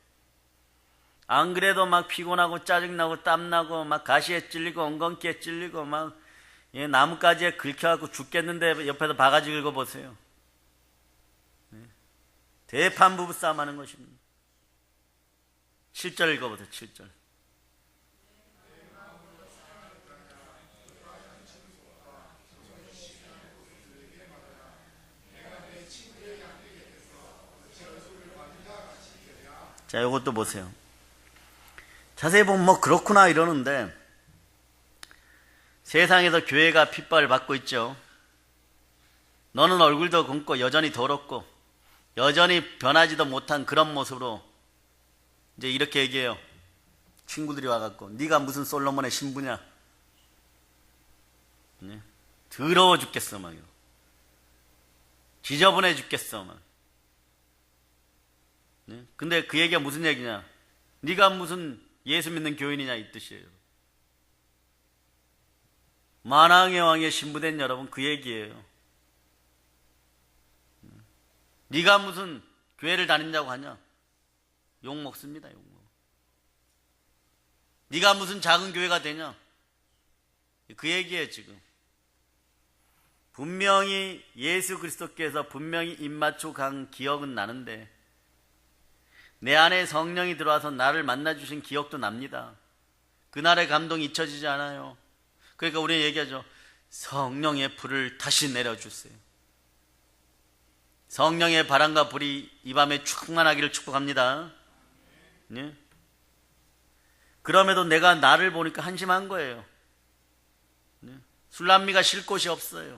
안 그래도 막 피곤하고 짜증나고 땀나고 막 가시에 찔리고 엉겅퀴에 찔리고 막 나뭇가지에 긁혀갖고 죽겠는데 옆에서 바가지 긁어보세요. 대판부부 싸움 하는 것입니다. 7절 읽어보세요. 7절. 자, 이것도 보세요. 자세히 보면 뭐 그렇구나 이러는데 세상에서 교회가 핍박을 받고 있죠. 너는 얼굴도 굶고 여전히 더럽고 여전히 변하지도 못한 그런 모습으로 이제 이렇게 얘기해요. 친구들이 와갖고 네가 무슨 솔로몬의 신부냐? 네? 더러워 죽겠어 막 지저분해 죽겠어 막. 네? 근데 그 얘기가 무슨 얘기냐? 네가 무슨 예수 믿는 교인이냐 이 뜻이에요. 만왕의 왕의 신부된 여러분 그 얘기예요. 네가 무슨 교회를 다닌다고 하냐? 욕 먹습니다. 욕 먹. 네가 무슨 작은 교회가 되냐? 그 얘기예요 지금. 분명히 예수 그리스도께서 분명히 입맞춰 간 기억은 나는데 내 안에 성령이 들어와서 나를 만나주신 기억도 납니다. 그날의 감동이 잊혀지지 않아요. 그러니까 우리는 얘기하죠. 성령의 불을 다시 내려주세요. 성령의 바람과 불이 이 밤에 충만하기를 축복합니다. 네? 그럼에도 내가 나를 보니까 한심한 거예요. 네? 술람미가 쉴 곳이 없어요.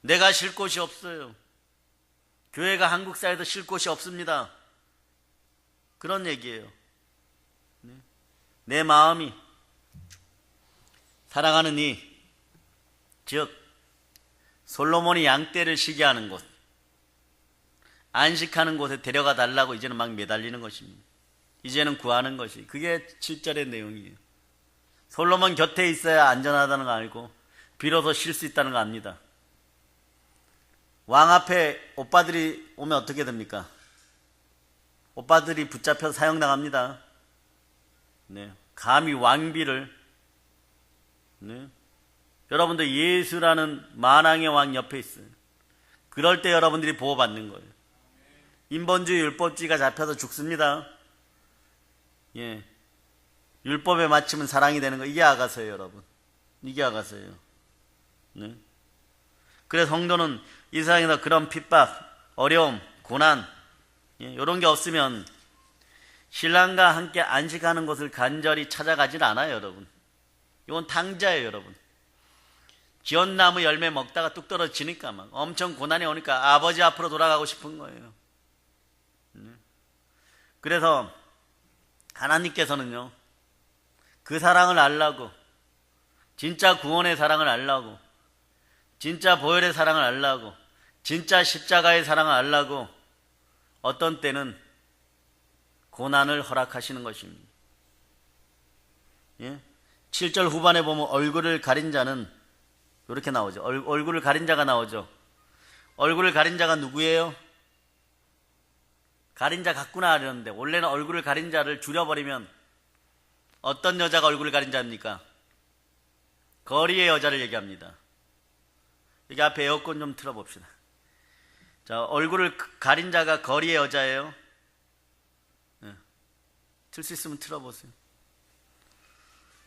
내가 쉴 곳이 없어요. 교회가 한국 사회에도 쉴 곳이 없습니다. 그런 얘기예요. 네? 내 마음이 사랑하는 즉 솔로몬이 양떼를 쉬게 하는 곳, 안식하는 곳에 데려가 달라고 이제는 막 매달리는 것입니다. 이제는 구하는 것이 그게 7절의 내용이에요. 솔로몬 곁에 있어야 안전하다는 거 알고 비로소 쉴 수 있다는 거 압니다. 왕 앞에 오빠들이 오면 어떻게 됩니까? 오빠들이 붙잡혀 사형당합니다. 네. 감히 왕비를. 네. 여러분들 예수라는 만왕의 왕 옆에 있어요. 그럴 때 여러분들이 보호받는 거예요. 인본주의 율법주의가 잡혀서 죽습니다. 예. 율법에 맞추면 사랑이 되는 거 이게 아가서예요, 여러분. 이게 아가서예요. 네. 그래서 성도는 이 세상에서 그런 핍박, 어려움, 고난 이런 게 없으면 신랑과 함께 안식하는 곳을 간절히 찾아가질 않아요, 여러분. 이건 탕자예요, 여러분. 기원나무 열매 먹다가 뚝 떨어지니까 막 엄청 고난이 오니까 아버지 앞으로 돌아가고 싶은 거예요. 그래서 하나님께서는요, 그 사랑을 알라고, 진짜 구원의 사랑을 알라고, 진짜 보혈의 사랑을 알라고, 진짜 십자가의 사랑을 알라고 어떤 때는 고난을 허락하시는 것입니다. 예? 7절 후반에 보면 얼굴을 가린 자는 이렇게 나오죠. 얼굴을 가린 자가 나오죠. 얼굴을 가린 자가 누구예요? 가린 자 같구나 하려는데 원래는 얼굴을 가린 자를 줄여버리면 어떤 여자가 얼굴을 가린 자입니까? 거리의 여자를 얘기합니다. 여기 앞에 에어컨 좀 틀어봅시다. 자, 얼굴을 가린 자가 거리의 여자예요. 네. 틀 수 있으면 틀어보세요.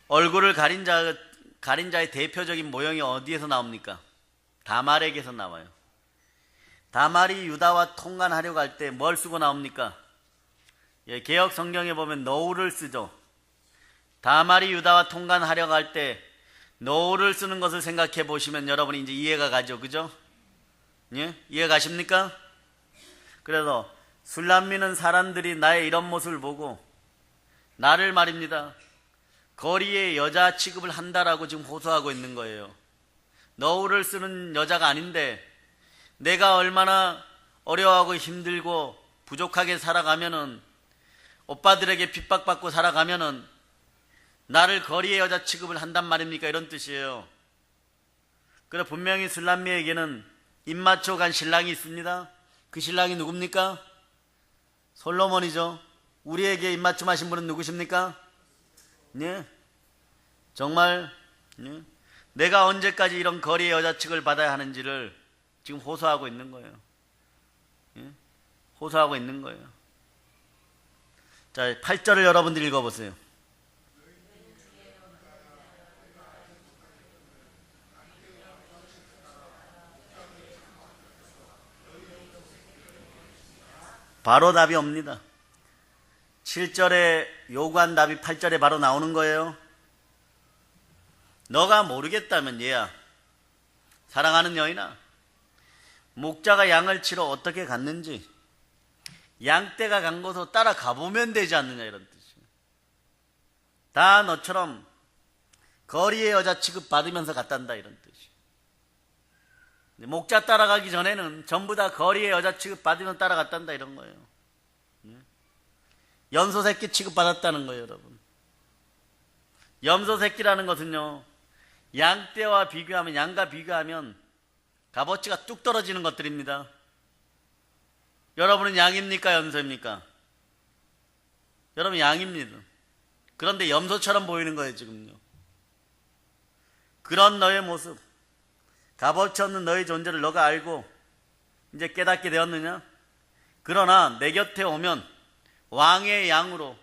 얼굴을 가린 자의 대표적인 모형이 어디에서 나옵니까? 다말에게서 나와요. 다말이 유다와 통관하려고 할 때 뭘 쓰고 나옵니까? 예, 개역 성경에 보면 너울을 쓰죠. 다말이 유다와 통관하려고 할 때 너울을 쓰는 것을 생각해 보시면 여러분이 이제 이해가 가죠. 그죠? 예? 이해 가십니까? 그래서 술람미는 사람들이 나의 이런 모습을 보고 나를 말입니다. 거리에 여자 취급을 한다라고 지금 호소하고 있는 거예요. 너울을 쓰는 여자가 아닌데 내가 얼마나 어려워하고 힘들고 부족하게 살아가면은 오빠들에게 핍박받고 살아가면은 나를 거리의 여자 취급을 한단 말입니까? 이런 뜻이에요. 그래서 분명히 술람미에게는 입맞춰 간 신랑이 있습니다. 그 신랑이 누굽니까? 솔로몬이죠. 우리에게 입맞춤하신 분은 누구십니까? 네. 정말 네. 내가 언제까지 이런 거리의 여자 취급을 받아야 하는지를 지금 호소하고 있는 거예요. 네. 호소하고 있는 거예요. 자, 8절을 여러분들 읽어보세요. 바로 답이 옵니다. 7절에 요구한 답이 8절에 바로 나오는 거예요. 너가 모르겠다면 얘야, 사랑하는 여인아, 목자가 양을 치러 어떻게 갔는지 양떼가 간 곳으로 따라가 보면 되지 않느냐, 이런 뜻이에요. 다 너처럼 거리의 여자 취급받으면서 갔단다, 이런 뜻이에요. 목자 따라가기 전에는 전부 다 거리의 여자 취급받으면서 따라갔단다, 이런 거예요. 염소 새끼 취급받았다는 거예요, 여러분. 염소 새끼라는 것은요, 양떼와 비교하면, 양과 비교하면 값어치가 뚝 떨어지는 것들입니다. 여러분은 양입니까, 염소입니까? 여러분 양입니다. 그런데 염소처럼 보이는 거예요, 지금요. 그런 너의 모습, 값어치 없는 너의 존재를 너가 알고 이제 깨닫게 되었느냐? 그러나 내 곁에 오면 왕의 양으로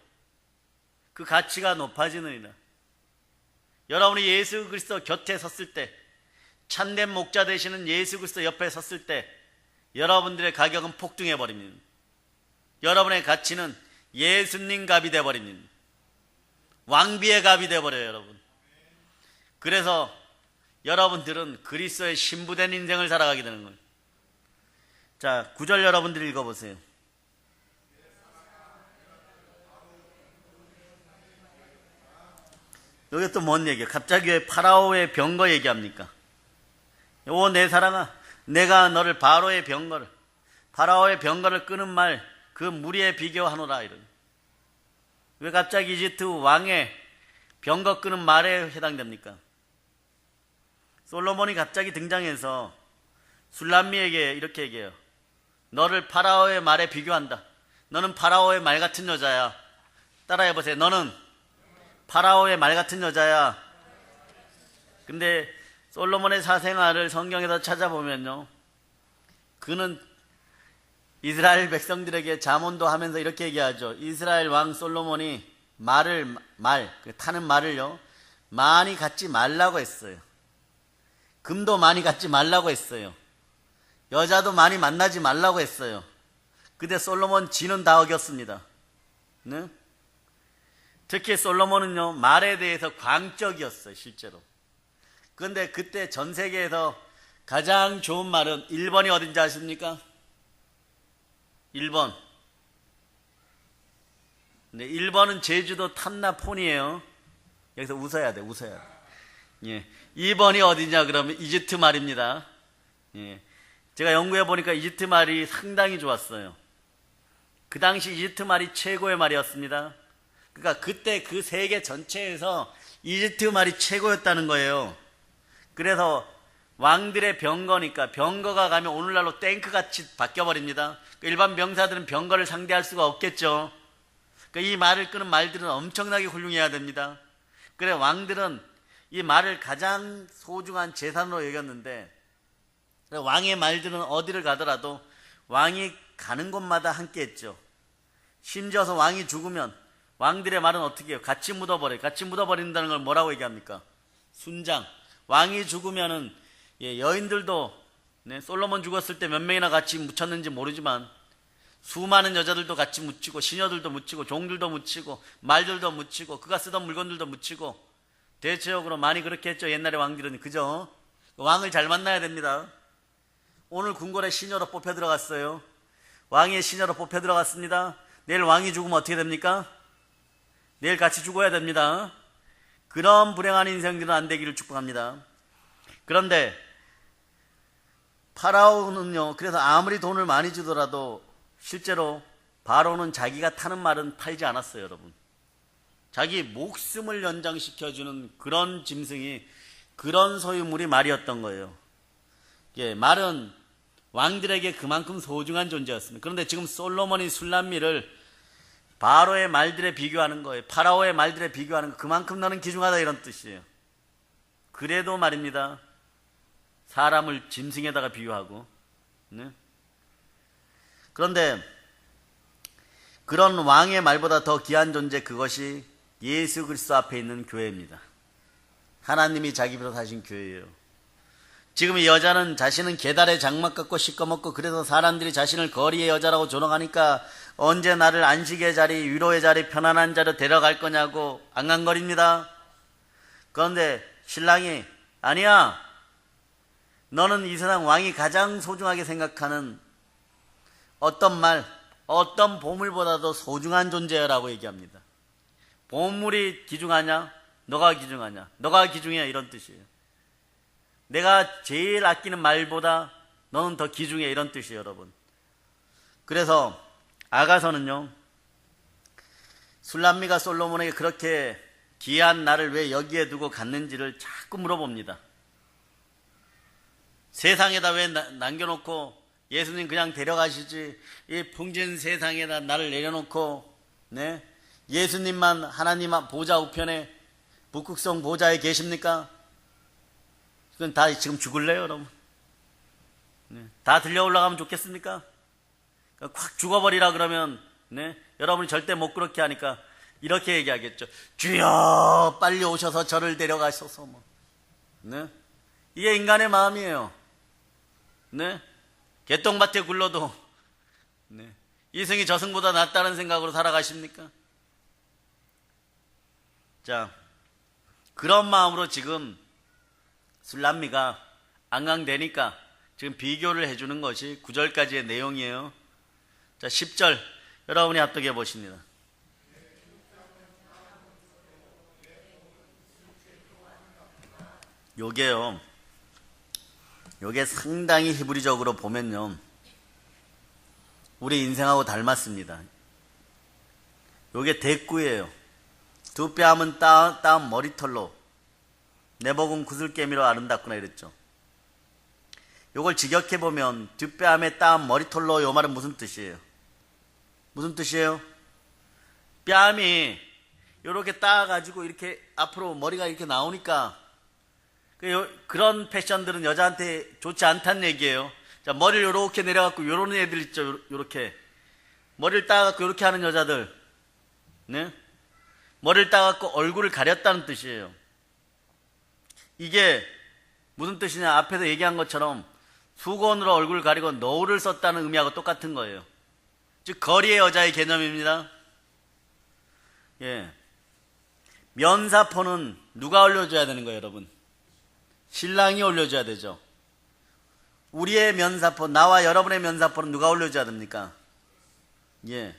그 가치가 높아지느니라. 여러분이 예수 그리스도 곁에 섰을 때, 참된 목자 되시는 예수 그리스도 옆에 섰을 때 여러분들의 가격은 폭등해 버립니다. 여러분의 가치는 예수님 값이 돼 버립니다. 왕비의 값이 돼 버려요, 여러분. 그래서 여러분들은 그리스도의 신부된 인생을 살아가게 되는 거예요. 자, 9절 여러분들 읽어보세요. 여기 또 뭔 얘기예요? 갑자기 왜 파라오의 병거 얘기합니까? 오, 내 사랑아, 내가 너를 파라오의 병거를 끄는 말, 그 무리에 비교하노라, 이런. 왜 갑자기 이집트 왕의 병거 끄는 말에 해당됩니까? 솔로몬이 갑자기 등장해서 술람미에게 이렇게 얘기해요. 너를 파라오의 말에 비교한다. 너는 파라오의 말 같은 여자야. 따라해보세요. 너는 파라오의 말 같은 여자야. 근데 솔로몬의 사생활을 성경에서 찾아보면요, 그는 이스라엘 백성들에게 자문도 하면서 이렇게 얘기하죠. 이스라엘 왕 솔로몬이 타는 말을요, 많이 갖지 말라고 했어요. 금도 많이 갖지 말라고 했어요. 여자도 많이 만나지 말라고 했어요. 근데 솔로몬 지는 다 어겼습니다. 네? 특히 솔로몬은요, 말에 대해서 광적이었어요, 실제로. 그런데 그때 전 세계에서 가장 좋은 말은 1번이 어딘지 아십니까? 1번. 네, 1번은 제주도 탐나폰이에요. 여기서 웃어야 돼, 웃어야 돼. 예. 2번이 어디냐 그러면 이집트 말입니다. 예. 제가 연구해 보니까 이집트 말이 상당히 좋았어요. 그 당시 이집트 말이 최고의 말이었습니다. 그러니까 그때 그 세계 전체에서 이집트 말이 최고였다는 거예요. 그래서 왕들의 병거니까, 병거가 가면 오늘날로 탱크같이 바뀌어버립니다. 일반 병사들은 병거를 상대할 수가 없겠죠. 그러니까 이 말을 끄는 말들은 엄청나게 훌륭해야 됩니다. 그래 왕들은 이 말을 가장 소중한 재산으로 여겼는데, 왕의 말들은 어디를 가더라도 왕이 가는 곳마다 함께 했죠. 심지어서 왕이 죽으면 왕들의 말은 어떻게 해요? 같이 묻어버려요. 같이 묻어버린다는 걸 뭐라고 얘기합니까? 순장. 왕이 죽으면은, 여인들도, 솔로몬 죽었을 때 몇 명이나 같이 묻혔는지 모르지만 수많은 여자들도 같이 묻히고, 시녀들도 묻히고, 종들도 묻히고, 말들도 묻히고, 그가 쓰던 물건들도 묻히고, 대체적으로 많이 그렇게 했죠. 옛날에 왕들은. 그죠? 왕을 잘 만나야 됩니다. 오늘 궁궐에 시녀로 뽑혀 들어갔어요. 왕의 시녀로 뽑혀 들어갔습니다. 내일 왕이 죽으면 어떻게 됩니까? 내일 같이 죽어야 됩니다. 그런 불행한 인생들은 안 되기를 축복합니다. 그런데 파라오는요, 그래서 아무리 돈을 많이 주더라도 실제로 바로는 자기가 타는 말은 팔지 않았어요, 여러분. 자기 목숨을 연장시켜주는 그런 짐승이, 그런 소유물이 말이었던 거예요. 말은 왕들에게 그만큼 소중한 존재였습니다. 그런데 지금 솔로몬이 술람미를 바로의 말들에 비교하는 거예요. 파라오의 말들에 비교하는 거. 그만큼 너는 귀중하다, 이런 뜻이에요. 그래도 말입니다, 사람을 짐승에다가 비유하고. 네? 그런데 그런 왕의 말보다 더 귀한 존재, 그것이 예수 그리스도 앞에 있는 교회입니다. 하나님이 자기 피로 사신 교회예요. 지금 이 여자는 자신은 계달에 장막 같고 시꺼멓고 그래서 사람들이 자신을 거리의 여자라고 조롱하니까 언제 나를 안식의 자리, 위로의 자리, 편안한 자리로 데려갈 거냐고 앙앙거립니다. 그런데 신랑이 아니야. 너는 이 세상 왕이 가장 소중하게 생각하는 어떤 말, 어떤 보물보다도 소중한 존재라고 얘기합니다. 보물이 귀중하냐? 너가 귀중하냐? 너가 귀중해 이런 뜻이에요. 내가 제일 아끼는 말보다 너는 더 귀중해 이런 뜻이에요, 여러분. 그래서 아가서는요, 술람미가 솔로몬에게 그렇게 귀한 나를 왜 여기에 두고 갔는지를 자꾸 물어봅니다. 세상에다 왜 남겨놓고 예수님 그냥 데려가시지, 이 풍진 세상에다 나를 내려놓고, 네? 예수님만 하나님 보좌 우편에 북극성 보좌에 계십니까? 그건 다 지금 죽을래요, 여러분? 네. 다 들려 올라가면 좋겠습니까? 확 죽어버리라 그러면, 네? 여러분이 절대 못 그렇게 하니까 이렇게 얘기하겠죠. 주여, 빨리 오셔서 저를 데려가셔서, 뭐. 네? 이게 인간의 마음이에요. 네? 개똥밭에 굴러도, 네. 이승이 저승보다 낫다는 생각으로 살아가십니까? 자, 그런 마음으로 지금 술람미가 앙앙대니까 지금 비교를 해주는 것이 9절까지의 내용이에요. 자, 10절 여러분이 합독해 보십니다. 요게 상당히 히브리적으로 보면요, 우리 인생하고 닮았습니다. 요게 대꾸예요. 두 뺨은 따은 머리털로 내복은 구슬개미로 아름답구나 이랬죠. 요걸 직역해보면 두 뺨에 따은 머리털로 요 말은 무슨 뜻이에요? 무슨 뜻이에요? 뺨이 요렇게 따가지고 이렇게 앞으로 머리가 이렇게 나오니까 그런 패션들은 여자한테 좋지 않다는 얘기예요. 자, 머리를 요렇게 내려갖고 요런 애들 있죠. 요렇게 머리를 따갖고 요렇게 하는 여자들, 네? 머리를 따갖고 얼굴을 가렸다는 뜻이에요. 이게 무슨 뜻이냐? 앞에서 얘기한 것처럼 수건으로 얼굴을 가리고 너울을 썼다는 의미하고 똑같은 거예요. 즉 거리의 여자의 개념입니다. 예, 면사포는 누가 올려줘야 되는 거예요, 여러분? 신랑이 올려줘야 되죠. 우리의 면사포, 나와 여러분의 면사포는 누가 올려줘야 됩니까? 예,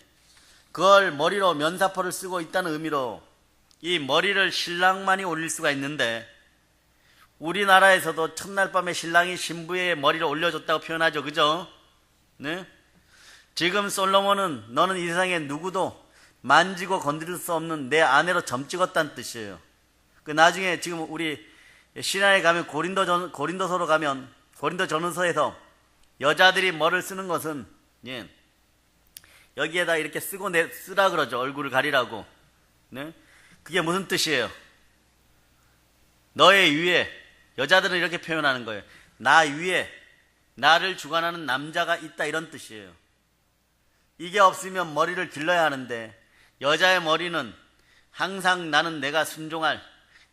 그걸 머리로 면사포를 쓰고 있다는 의미로 이 머리를 신랑만이 올릴 수가 있는데, 우리나라에서도 첫날 밤에 신랑이 신부의 머리를 올려줬다고 표현하죠. 그죠? 네? 지금 솔로몬은 너는 이 세상에 누구도 만지고 건드릴 수 없는 내 아내로 점 찍었다는 뜻이에요. 그 나중에 지금 우리 신화에 가면 고린도서로 가면 고린도전서에서 여자들이 뭐를 쓰는 것은, 예, 여기에다 이렇게 쓰라 그러죠. 얼굴을 가리라고. 네? 그게 무슨 뜻이에요? 너의 위에, 여자들은 이렇게 표현하는 거예요. 나 위에 나를 주관하는 남자가 있다 이런 뜻이에요. 이게 없으면 머리를 길러야 하는데 여자의 머리는 항상 나는 내가 순종할,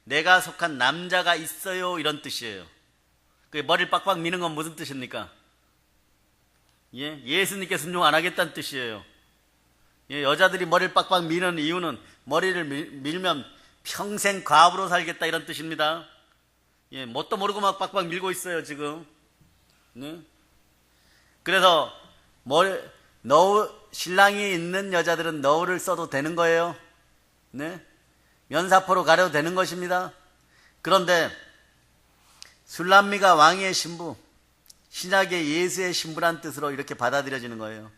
내가 속한 남자가 있어요 이런 뜻이에요. 그 머리를 빡빡 미는 건 무슨 뜻입니까? 예? 예수님께 순종 안 하겠다는 뜻이에요. 예, 여자들이 머리를 빡빡 미는 이유는 머리를 밀면 평생 과부로 살겠다 이런 뜻입니다. 예, 뭣도 모르고 막 빡빡 밀고 있어요 지금. 네? 그래서 신랑이 있는 여자들은 너울을 써도 되는 거예요. 네? 면사포로 가려도 되는 것입니다. 그런데 술람미가 왕의 신부, 신약의 예수의 신부란 뜻으로 이렇게 받아들여지는 거예요.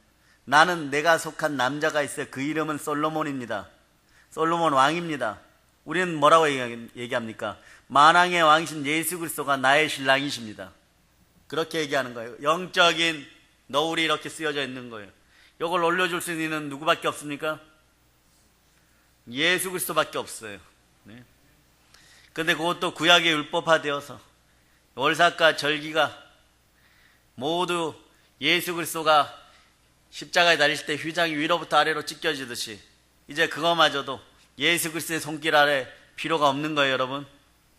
나는 내가 속한 남자가 있어요. 그 이름은 솔로몬입니다. 솔로몬 왕입니다. 우리는 뭐라고 얘기합니까? 만왕의 왕이신 예수 그리스도가 나의 신랑이십니다. 그렇게 얘기하는 거예요. 영적인 너울이 이렇게 쓰여져 있는 거예요. 이걸 올려줄 수 있는 누구밖에 없습니까? 예수 그리스도밖에 없어요. 네. 근데 그것도 구약의 율법화되어서 월삭과 절기가 모두 예수 그리스도가 십자가에 달리실 때 휘장이 위로부터 아래로 찢겨지듯이 이제 그거마저도 예수 그리스도의 손길 아래 필요가 없는 거예요, 여러분.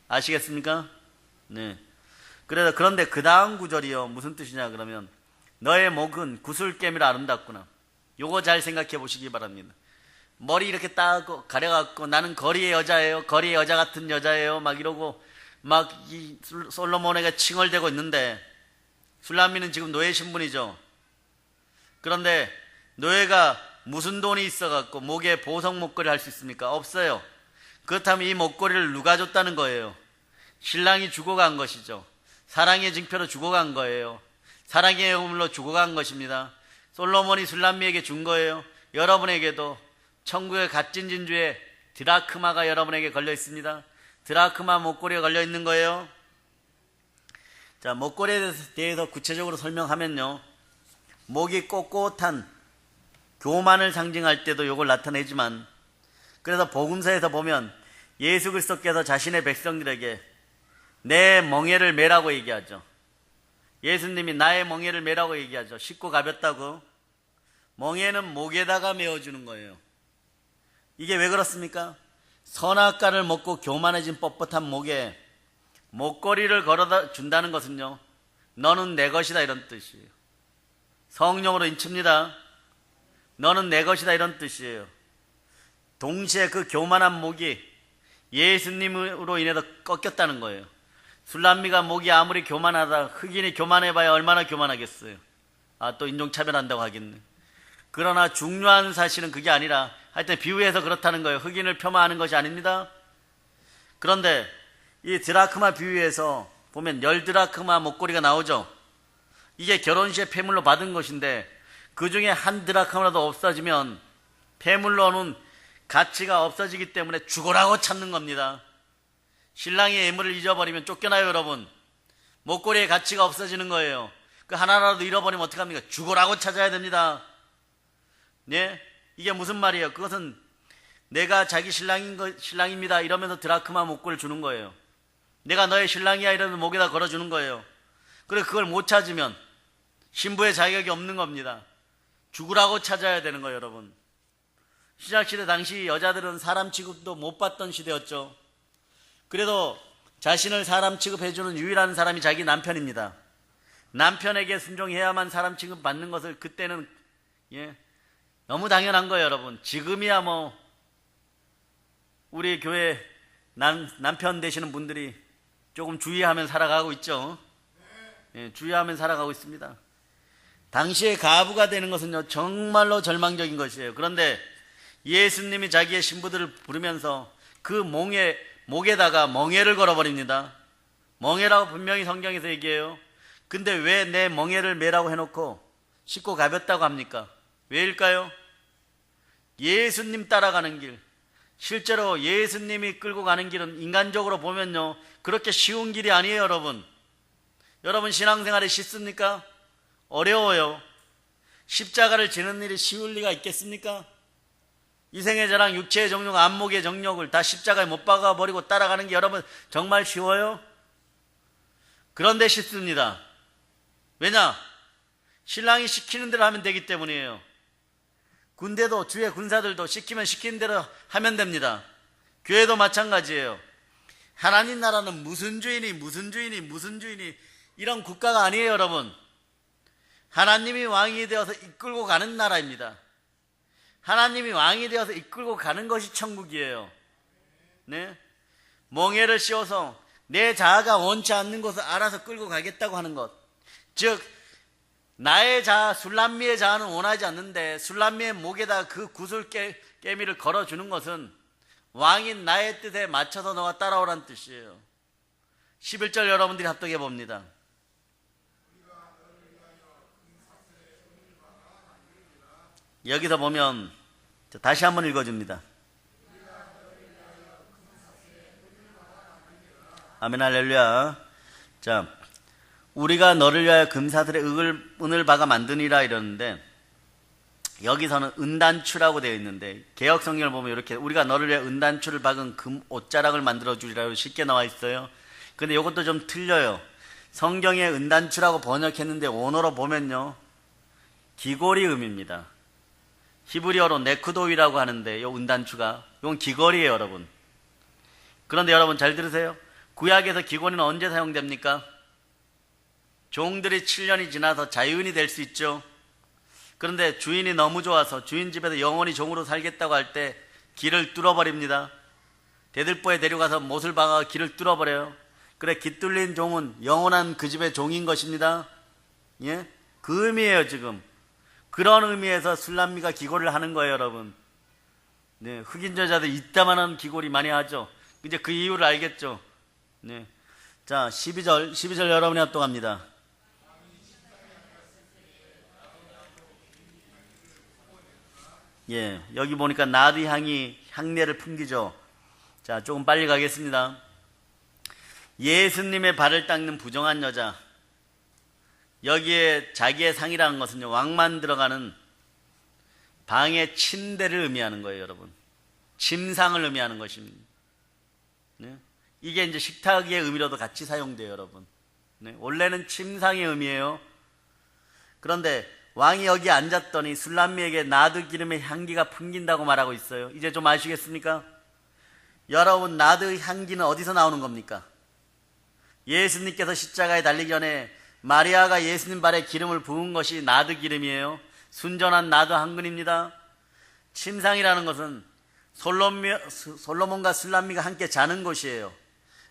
아시겠습니까? 네. 그런데 그 다음 구절이요. 무슨 뜻이냐 그러면 너의 목은 구슬깨미로 아름답구나. 요거 잘 생각해 보시기 바랍니다. 머리 이렇게 딱 가려갖고 나는 거리의 여자예요. 거리의 여자 같은 여자예요. 막 이러고 막 이 솔로몬에게 칭얼대고 있는데 술람미는 지금 노예 신분이죠. 그런데 노예가 무슨 돈이 있어갖고 목에 보석 목걸이 할 수 있습니까? 없어요. 그렇다면 이 목걸이를 누가 줬다는 거예요? 신랑이 주고 간 것이죠. 사랑의 증표로 주고 간 거예요. 사랑의 예물로 주고 간 것입니다. 솔로몬이 술람미에게 준 거예요. 여러분에게도 천국의 값진 진주에 드라크마가 여러분에게 걸려 있습니다. 드라크마 목걸이가 걸려 있는 거예요. 자, 목걸이에 대해서 구체적으로 설명하면요. 목이 꼿꼿한 교만을 상징할 때도 이걸 나타내지만, 그래서 복음서에서 보면 예수 그리스도께서 자신의 백성들에게 내 멍에를 매라고 얘기하죠. 예수님이 나의 멍에를 매라고 얘기하죠. 쉽고 가볍다고. 멍에는 목에다가 메어주는 거예요. 이게 왜 그렇습니까? 선악과를 먹고 교만해진 뻣뻣한 목에 목걸이를 걸어다 준다는 것은요, 너는 내 것이다 이런 뜻이에요. 성령으로 인칩니다. 너는 내 것이다 이런 뜻이에요. 동시에 그 교만한 목이 예수님으로 인해서 꺾였다는 거예요. 술람미가 목이 아무리 교만하다, 흑인이 교만해봐야 얼마나 교만하겠어요. 또 인종차별한다고 하겠네. 그러나 중요한 사실은 그게 아니라 하여튼 비유해서 그렇다는 거예요. 흑인을 폄하하는 것이 아닙니다. 그런데 이 드라크마 비유에서 보면 10드라크마 목걸이가 나오죠. 이게 결혼시에 폐물로 받은 것인데 그 중에 한 드라크마라도 없어지면 폐물로는 가치가 없어지기 때문에 죽으라고 찾는 겁니다. 신랑의 예물을 잊어버리면 쫓겨나요, 여러분. 목걸이의 가치가 없어지는 거예요. 그 하나라도 잃어버리면 어떡합니까? 죽으라고 찾아야 됩니다. 네? 이게 무슨 말이에요? 그것은 내가 자기 신랑입니다 이러면서 드라크마 목걸이를 주는 거예요. 내가 너의 신랑이야 이러면서 목에다 걸어주는 거예요. 그래 그걸 못 찾으면 신부의 자격이 없는 겁니다. 죽으라고 찾아야 되는 거예요, 여러분. 신약시대 당시 여자들은 사람 취급도 못 받던 시대였죠. 그래도 자신을 사람 취급해주는 유일한 사람이 자기 남편입니다. 남편에게 순종해야만 사람 취급 받는 것을 그때는 너무 당연한 거예요, 여러분. 지금이야 뭐 우리 교회 남편 되시는 분들이 조금 주의하면 살아가고 있죠. 주의하면 살아가고 있습니다. 당시에 가부가 되는 것은요 정말로 절망적인 것이에요. 그런데 예수님이 자기의 신부들을 부르면서 그 목에다가 멍에를 걸어버립니다. 멍에라고 분명히 성경에서 얘기해요. 근데 왜 내 멍에를 매라고 해놓고 쉽고 가볍다고 합니까? 왜일까요? 예수님 따라가는 길, 실제로 예수님이 끌고 가는 길은 인간적으로 보면요 그렇게 쉬운 길이 아니에요, 여러분. 여러분 신앙생활이 쉽습니까? 어려워요. 십자가를 지는 일이 쉬울 리가 있겠습니까? 이생의 자랑, 육체의 정욕, 안목의 정욕을 다 십자가에 못 박아버리고 따라가는 게 여러분 정말 쉬워요? 그런데 쉽습니다. 왜냐? 신랑이 시키는 대로 하면 되기 때문이에요. 군대도 주의 군사들도 시키면 시키는 대로 하면 됩니다. 교회도 마찬가지예요. 하나님 나라는 무슨 주인이 이런 국가가 아니에요, 여러분. 하나님이 왕이 되어서 이끌고 가는 나라입니다. 하나님이 왕이 되어서 이끌고 가는 것이 천국이에요. 네? 멍에를 씌워서 내 자아가 원치 않는 것을 알아서 끌고 가겠다고 하는 것. 즉 나의 자아, 술람미의 자아는 원하지 않는데 술람미의 목에다 그 구슬 깨미를 걸어주는 것은 왕인 나의 뜻에 맞춰서 너가 따라오란 뜻이에요. 11절 여러분들이 합독해 봅니다. 여기서 보면 다시 한번 읽어줍니다. 아멘 할렐루야. 자, 우리가 너를 위하여 금사슬의 은을 박아 만드니라 이러는데 여기서는 은단추라고 되어 있는데 개역 성경을 보면 이렇게 우리가 너를 위하여 은단추를 박은 금 옷자락을 만들어 주리라고 쉽게 나와 있어요. 근데 이것도 좀 틀려요. 성경에 은단추라고 번역했는데 원어로 보면요 기고리음입니다. 히브리어로 네크도이라고 하는데 이 은단추가 이건 기거리예요, 여러분. 그런데 여러분 잘 들으세요. 구약에서 기고리는 언제 사용됩니까? 종들이 7년이 지나서 자유인이 될 수 있죠. 그런데 주인이 너무 좋아서 주인 집에서 영원히 종으로 살겠다고 할 때 길을 뚫어버립니다. 대들보에 데려가서 못을 박아 길을 뚫어버려요. 그래, 깃 뚫린 종은 영원한 그 집의 종인 것입니다. 예? 그 의미예요, 지금. 그런 의미에서 술람미가 기고를 하는 거예요, 여러분. 네, 흑인 여자들 이따만한 기고리 많이 하죠. 이제 그 이유를 알겠죠. 네. 자, 12절 여러분이 합독합니다. 예, 여기 보니까 나드 향이 향내를 풍기죠. 자, 조금 빨리 가겠습니다. 예수님의 발을 닦는 부정한 여자. 여기에 자기의 상이라는 것은요, 왕만 들어가는 방의 침대를 의미하는 거예요, 여러분. 침상을 의미하는 것입니다. 네? 이게 이제 식탁의 의미로도 같이 사용돼요, 여러분. 네? 원래는 침상의 의미예요. 그런데 왕이 여기 앉았더니 술람미에게 나드 기름의 향기가 풍긴다고 말하고 있어요. 이제 좀 아시겠습니까? 여러분, 나드 향기는 어디서 나오는 겁니까? 예수님께서 십자가에 달리기 전에 마리아가 예수님 발에 기름을 부은 것이 나드 기름이에요. 순전한 나드 한 근입니다. 침상이라는 것은 솔로몬과 술람미가 함께 자는 곳이에요.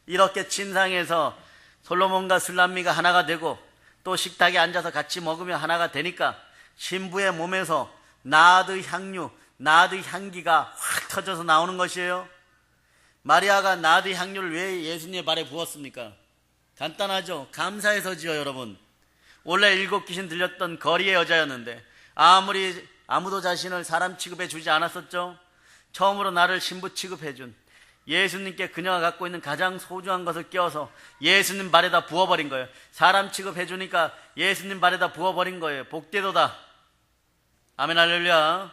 이렇게 침상에서 솔로몬과 술람미가 하나가 되고 또 식탁에 앉아서 같이 먹으며 하나가 되니까 신부의 몸에서 나드 향유, 나드 향기가 확 터져서 나오는 것이에요. 마리아가 나드 향유를 왜 예수님의 발에 부었습니까? 간단하죠. 감사해서지요, 여러분. 원래 7 귀신 들렸던 거리의 여자였는데 아무도 자신을 사람 취급해 주지 않았었죠. 처음으로 나를 신부 취급해 준 예수님께 그녀가 갖고 있는 가장 소중한 것을 껴서 예수님 발에다 부어버린 거예요. 사람 취급해 주니까 예수님 발에다 부어버린 거예요. 복되도다. 아멘, 할렐루야.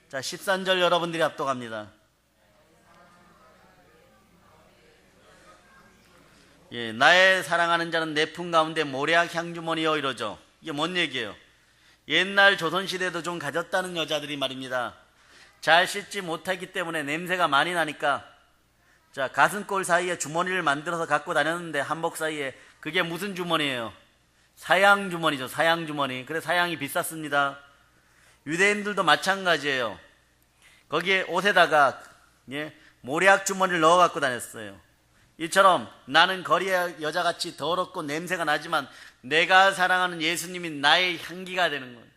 자, 13절 여러분들이 합독합니다. 예, 나의 사랑하는 자는 내 품 가운데 모래악 향주머니여, 이러죠. 이게 뭔 얘기예요? 옛날 조선시대도 좀 가졌다는 여자들이 말입니다. 잘 씻지 못하기 때문에 냄새가 많이 나니까, 자, 가슴골 사이에 주머니를 만들어서 갖고 다녔는데, 한복 사이에. 그게 무슨 주머니예요? 사양 주머니죠. 사양 주머니. 그래, 사양이 비쌌습니다. 유대인들도 마찬가지예요. 거기에 옷에다가 모래악 주머니를 넣어 갖고 다녔어요. 이처럼 나는 거리의 여자같이 더럽고 냄새가 나지만 내가 사랑하는 예수님이 나의 향기가 되는 거예요.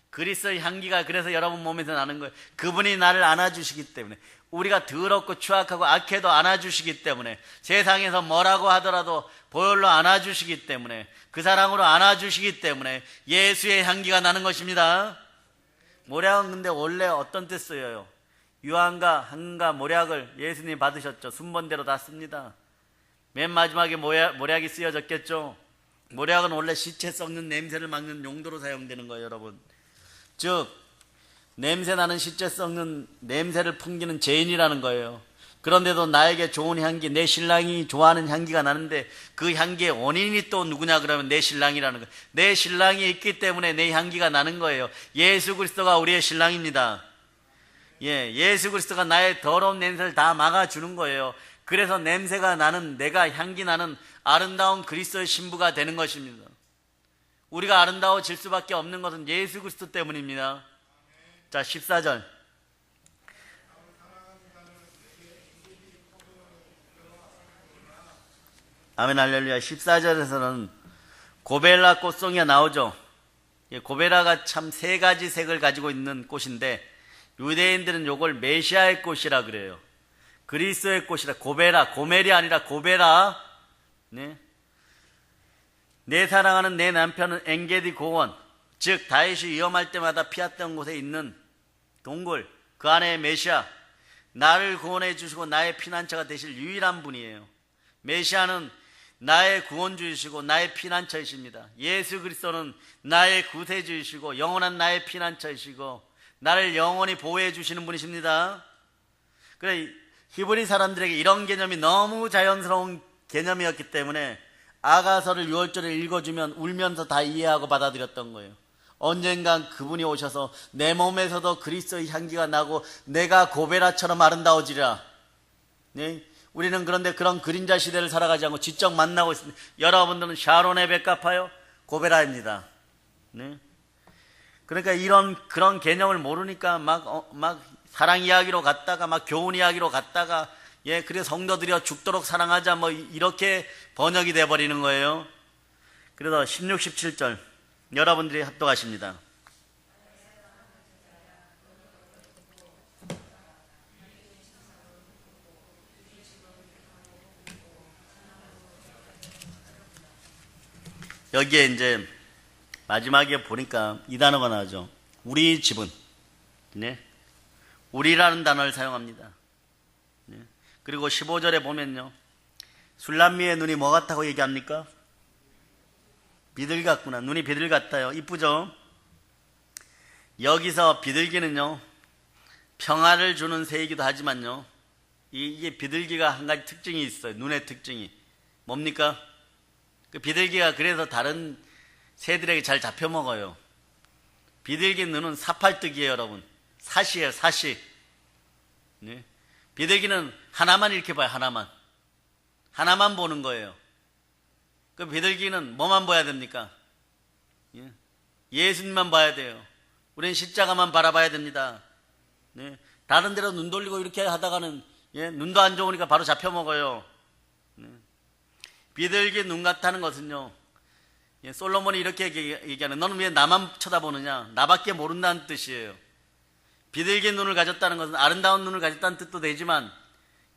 그리스도의 향기가 그래서 여러분 몸에서 나는 거예요. 그분이 나를 안아주시기 때문에, 우리가 더럽고 추악하고 악해도 안아주시기 때문에, 세상에서 뭐라고 하더라도 보혈로 안아주시기 때문에, 그 사랑으로 안아주시기 때문에 예수의 향기가 나는 것입니다. 모략은 근데 원래 어떤 때 쓰여요? 유황과 한과 모략을 예수님이 받으셨죠. 순번대로 다 씁니다. 맨 마지막에 모략이 쓰여졌겠죠. 모략은 원래 시체 썩는 냄새를 막는 용도로 사용되는 거예요, 여러분. 즉 냄새나는 시체 썩는 냄새를 풍기는 죄인이라는 거예요. 그런데도 나에게 좋은 향기, 내 신랑이 좋아하는 향기가 나는데 그 향기의 원인이 또 누구냐 그러면 내 신랑이라는 거예요. 내 신랑이 있기 때문에 내 향기가 나는 거예요. 예수 그리스도가 우리의 신랑입니다. 예수 그리스도가 나의 더러운 냄새를 다 막아주는 거예요. 그래서 냄새가 나는, 내가 향기 나는 아름다운 그리스도의 신부가 되는 것입니다. 우리가 아름다워질 수밖에 없는 것은 예수 그리스도 때문입니다. 자, 14절. 아멘, 할렐루야. 14절에서는 고벨라 꽃송이가 나오죠. 고벨라가 참 3가지 색을 가지고 있는 꽃인데 유대인들은 이걸 메시아의 꽃이라 그래요. 그리스도의 꽃이라. 고벨라, 고멜이 아니라 고벨라. 네. 내 사랑하는 내 남편은 엔게디 고원, 즉 다윗이 위험할 때마다 피했던 곳에 있는 동굴, 그 안에 메시아, 나를 구원해 주시고 나의 피난처가 되실 유일한 분이에요. 메시아는 나의 구원주이시고 나의 피난처이십니다. 예수 그리스도는 나의 구세주이시고 영원한 나의 피난처이시고 나를 영원히 보호해 주시는 분이십니다. 그래, 히브리 사람들에게 이런 개념이 너무 자연스러운 개념이었기 때문에 아가서를 6월절에 읽어주면 울면서 다 이해하고 받아들였던 거예요. 언젠간 그분이 오셔서 내 몸에서도 그리스도의 향기가 나고 내가 고베라처럼 아름다워지리라. 네? 우리는 그런데 그런 그림자 시대를 살아가지 않고 직접 만나고 있습니다. 여러분들은 샤론의 백 갚아요? 고베라입니다. 네? 그러니까 그런 개념을 모르니까 막 사랑 이야기로 갔다가 막 교훈 이야기로 갔다가 그래서 성도들이여 죽도록 사랑하자 뭐 이렇게 번역이 돼 버리는 거예요. 그래서 16, 17절 여러분들이 합독하십니다. 여기에 이제 마지막에 보니까 이 단어가 나오죠. 우리 집은. 네? 우리라는 단어를 사용합니다. 네? 그리고 15절에 보면요. 술람미의 눈이 뭐 같다고 얘기합니까? 비둘기 같구나. 눈이 비둘기 같아요. 이쁘죠? 여기서 비둘기는요. 평화를 주는 새이기도 하지만요. 이게 비둘기가 한 가지 특징이 있어요. 눈의 특징이. 뭡니까? 그 비둘기가 그래서 다른 새들에게 잘 잡혀 먹어요. 비둘기 눈은 사팔뜨기예요, 여러분. 사시예요, 사시. 네? 비둘기는 하나만 이렇게 봐요, 하나만. 하나만 보는 거예요. 그 비둘기는 뭐만 봐야 됩니까? 예수님만 봐야 돼요. 우리는 십자가만 바라봐야 됩니다. 네? 다른 데로 눈 돌리고 이렇게 하다가는 눈도 안 좋으니까 바로 잡혀 먹어요. 네? 비둘기 눈 같다는 것은요. 솔로몬이 이렇게 얘기하는, 너는 왜 나만 쳐다보느냐? 나밖에 모른다는 뜻이에요. 비둘기 눈을 가졌다는 것은 아름다운 눈을 가졌다는 뜻도 되지만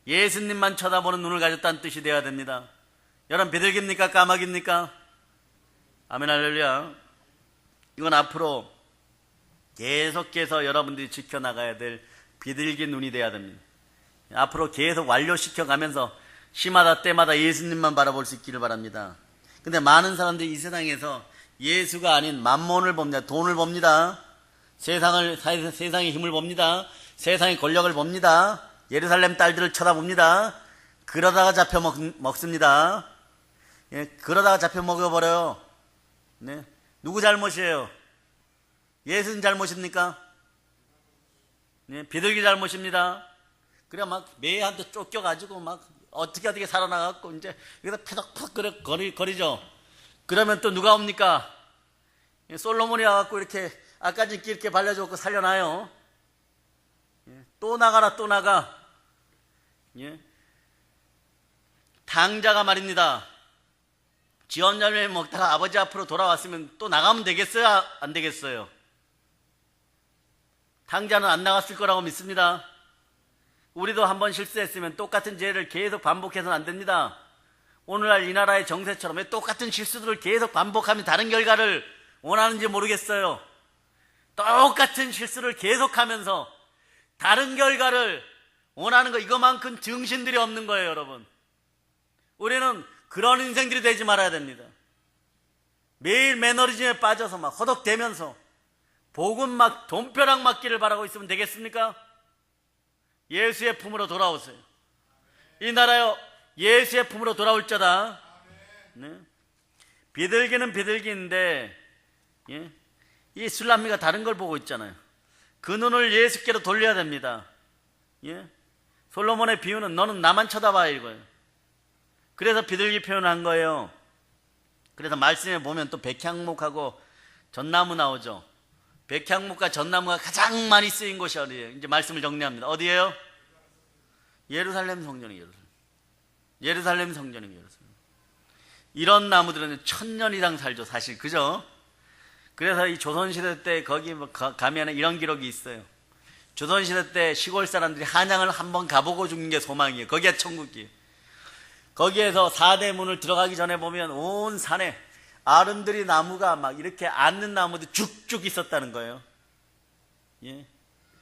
예수님만 쳐다보는 눈을 가졌다는 뜻이 되어야 됩니다. 여러분, 비둘기입니까? 까마귀입니까? 아멘, 할렐루야. 이건 앞으로 계속해서 여러분들이 지켜나가야 될 비둘기 눈이 되어야 됩니다. 앞으로 계속 완료시켜 가면서 시마다 때마다 예수님만 바라볼 수 있기를 바랍니다. 근데 많은 사람들이 이 세상에서 예수가 아닌 만몬을 봅니다. 돈을 봅니다. 세상의 힘을 봅니다. 세상의 권력을 봅니다. 예루살렘 딸들을 쳐다봅니다. 그러다가 잡혀 먹습니다. 그러다가 잡혀 먹어버려요. 네. 누구 잘못이에요? 예수님 잘못입니까? 네. 비둘기 잘못입니다. 그래 막 매한테 쫓겨가지고 막 어떻게 살아나갖고 이제 여기다 패덕패덕 거리죠. 그러면 또 누가 옵니까? 솔로몬이 와갖고 이렇게 아까짓기 이렇게 발려주고 살려놔요. 또 나가라 또 나가. 당자가 말입니다. 지원자를 먹다가 아버지 앞으로 돌아왔으면 또 나가면 되겠어요? 안 되겠어요? 당자는 안 나갔을 거라고 믿습니다. 우리도 한번 실수했으면 똑같은 죄를 계속 반복해서는 안 됩니다. 오늘날 이 나라의 정세처럼 왜 똑같은 실수들을 계속 반복하면 다른 결과를 원하는지 모르겠어요. 똑같은 실수를 계속하면서 다른 결과를 원하는 거, 이거만큼 정신들이 없는 거예요, 여러분. 우리는 그런 인생들이 되지 말아야 됩니다. 매일 매너리즘에 빠져서 막 허덕대면서 복음 막 돈벼락 맞기를 바라고 있으면 되겠습니까? 예수의 품으로 돌아오세요. 이 나라요, 예수의 품으로 돌아올자다. 네. 비둘기는 비둘기인데 이 술람미가 다른 걸 보고 있잖아요. 그 눈을 예수께로 돌려야 됩니다. 솔로몬의 비유는 너는 나만 쳐다봐 이거예요. 그래서 비둘기 표현한 거예요. 그래서 말씀에 보면 또 백향목하고 전나무 나오죠. 백향목과 전나무가 가장 많이 쓰인 곳이 어디예요? 이제 말씀을 정리합니다. 어디예요? 예루살렘 성전이에요. 예루살렘 성전이에요. 이런 나무들은 1000년 이상 살죠, 사실. 그죠? 그래서 이 조선시대 때 거기 가면 이런 기록이 있어요. 조선시대 때 시골 사람들이 한양을 한번 가보고 죽는 게 소망이에요. 거기가 천국이에요. 거기에서 4대 문을 들어가기 전에 보면 온 산에 아름드리 나무가 막 이렇게 앉는 나무도 쭉쭉 있었다는 거예요.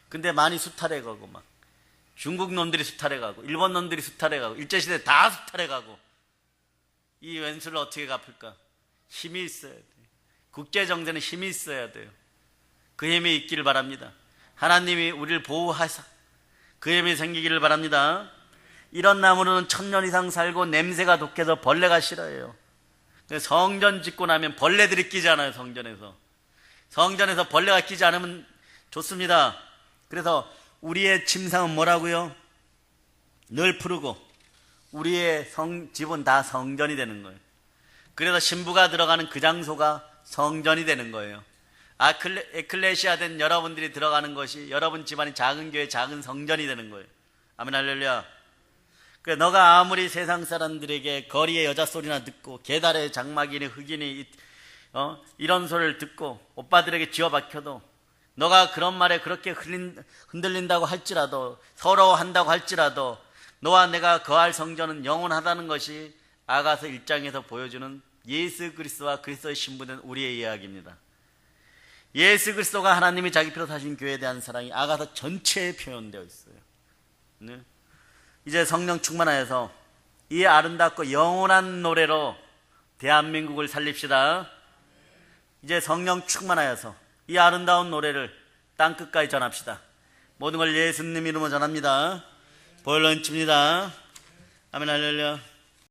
근데 많이 수탈해 가고 막 중국 놈들이 수탈해 가고 일본 놈들이 수탈해 가고 일제시대 다 수탈해 가고 이 왼수를 어떻게 갚을까? 힘이 있어야 돼요. 국제정세는 힘이 있어야 돼요. 그 힘이 있기를 바랍니다. 하나님이 우리를 보호하사 그 힘이 생기기를 바랍니다. 이런 나무는 1000년 이상 살고 냄새가 독해서 벌레가 싫어해요. 성전 짓고 나면 벌레들이 끼잖아요. 성전에서 벌레가 끼지 않으면 좋습니다. 그래서 우리의 침상은 뭐라고요? 늘 푸르고 우리의 집은 다 성전이 되는 거예요. 그래서 신부가 들어가는 그 장소가 성전이 되는 거예요. 에클레시아 된 여러분들이 들어가는 것이 여러분 집안이 작은 교회, 작은 성전이 되는 거예요. 아멘, 할렐루야. 그래, 너가 아무리 세상 사람들에게 거리의 여자 소리나 듣고 계달의 장막이니 흑인이 이런 소리를 듣고 오빠들에게 쥐어박혀도, 너가 그런 말에 그렇게 흔들린다고 할지라도, 서러워한다고 할지라도, 너와 내가 거할 성전은 영원하다는 것이 아가서 1장에서 보여주는 예수 그리스도와 그리스도의 신부된 우리의 이야기입니다. 예수 그리스도가 하나님이 자기 피로 사신 교회에 대한 사랑이 아가서 전체에 표현되어 있어요. 네? 이제 성령 충만하여서 이 아름답고 영원한 노래로 대한민국을 살립시다. 이제 성령 충만하여서 이 아름다운 노래를 땅끝까지 전합시다. 모든 걸 예수님 이름으로 전합니다. 보혈로 칩니다. 아멘, 할렐루야.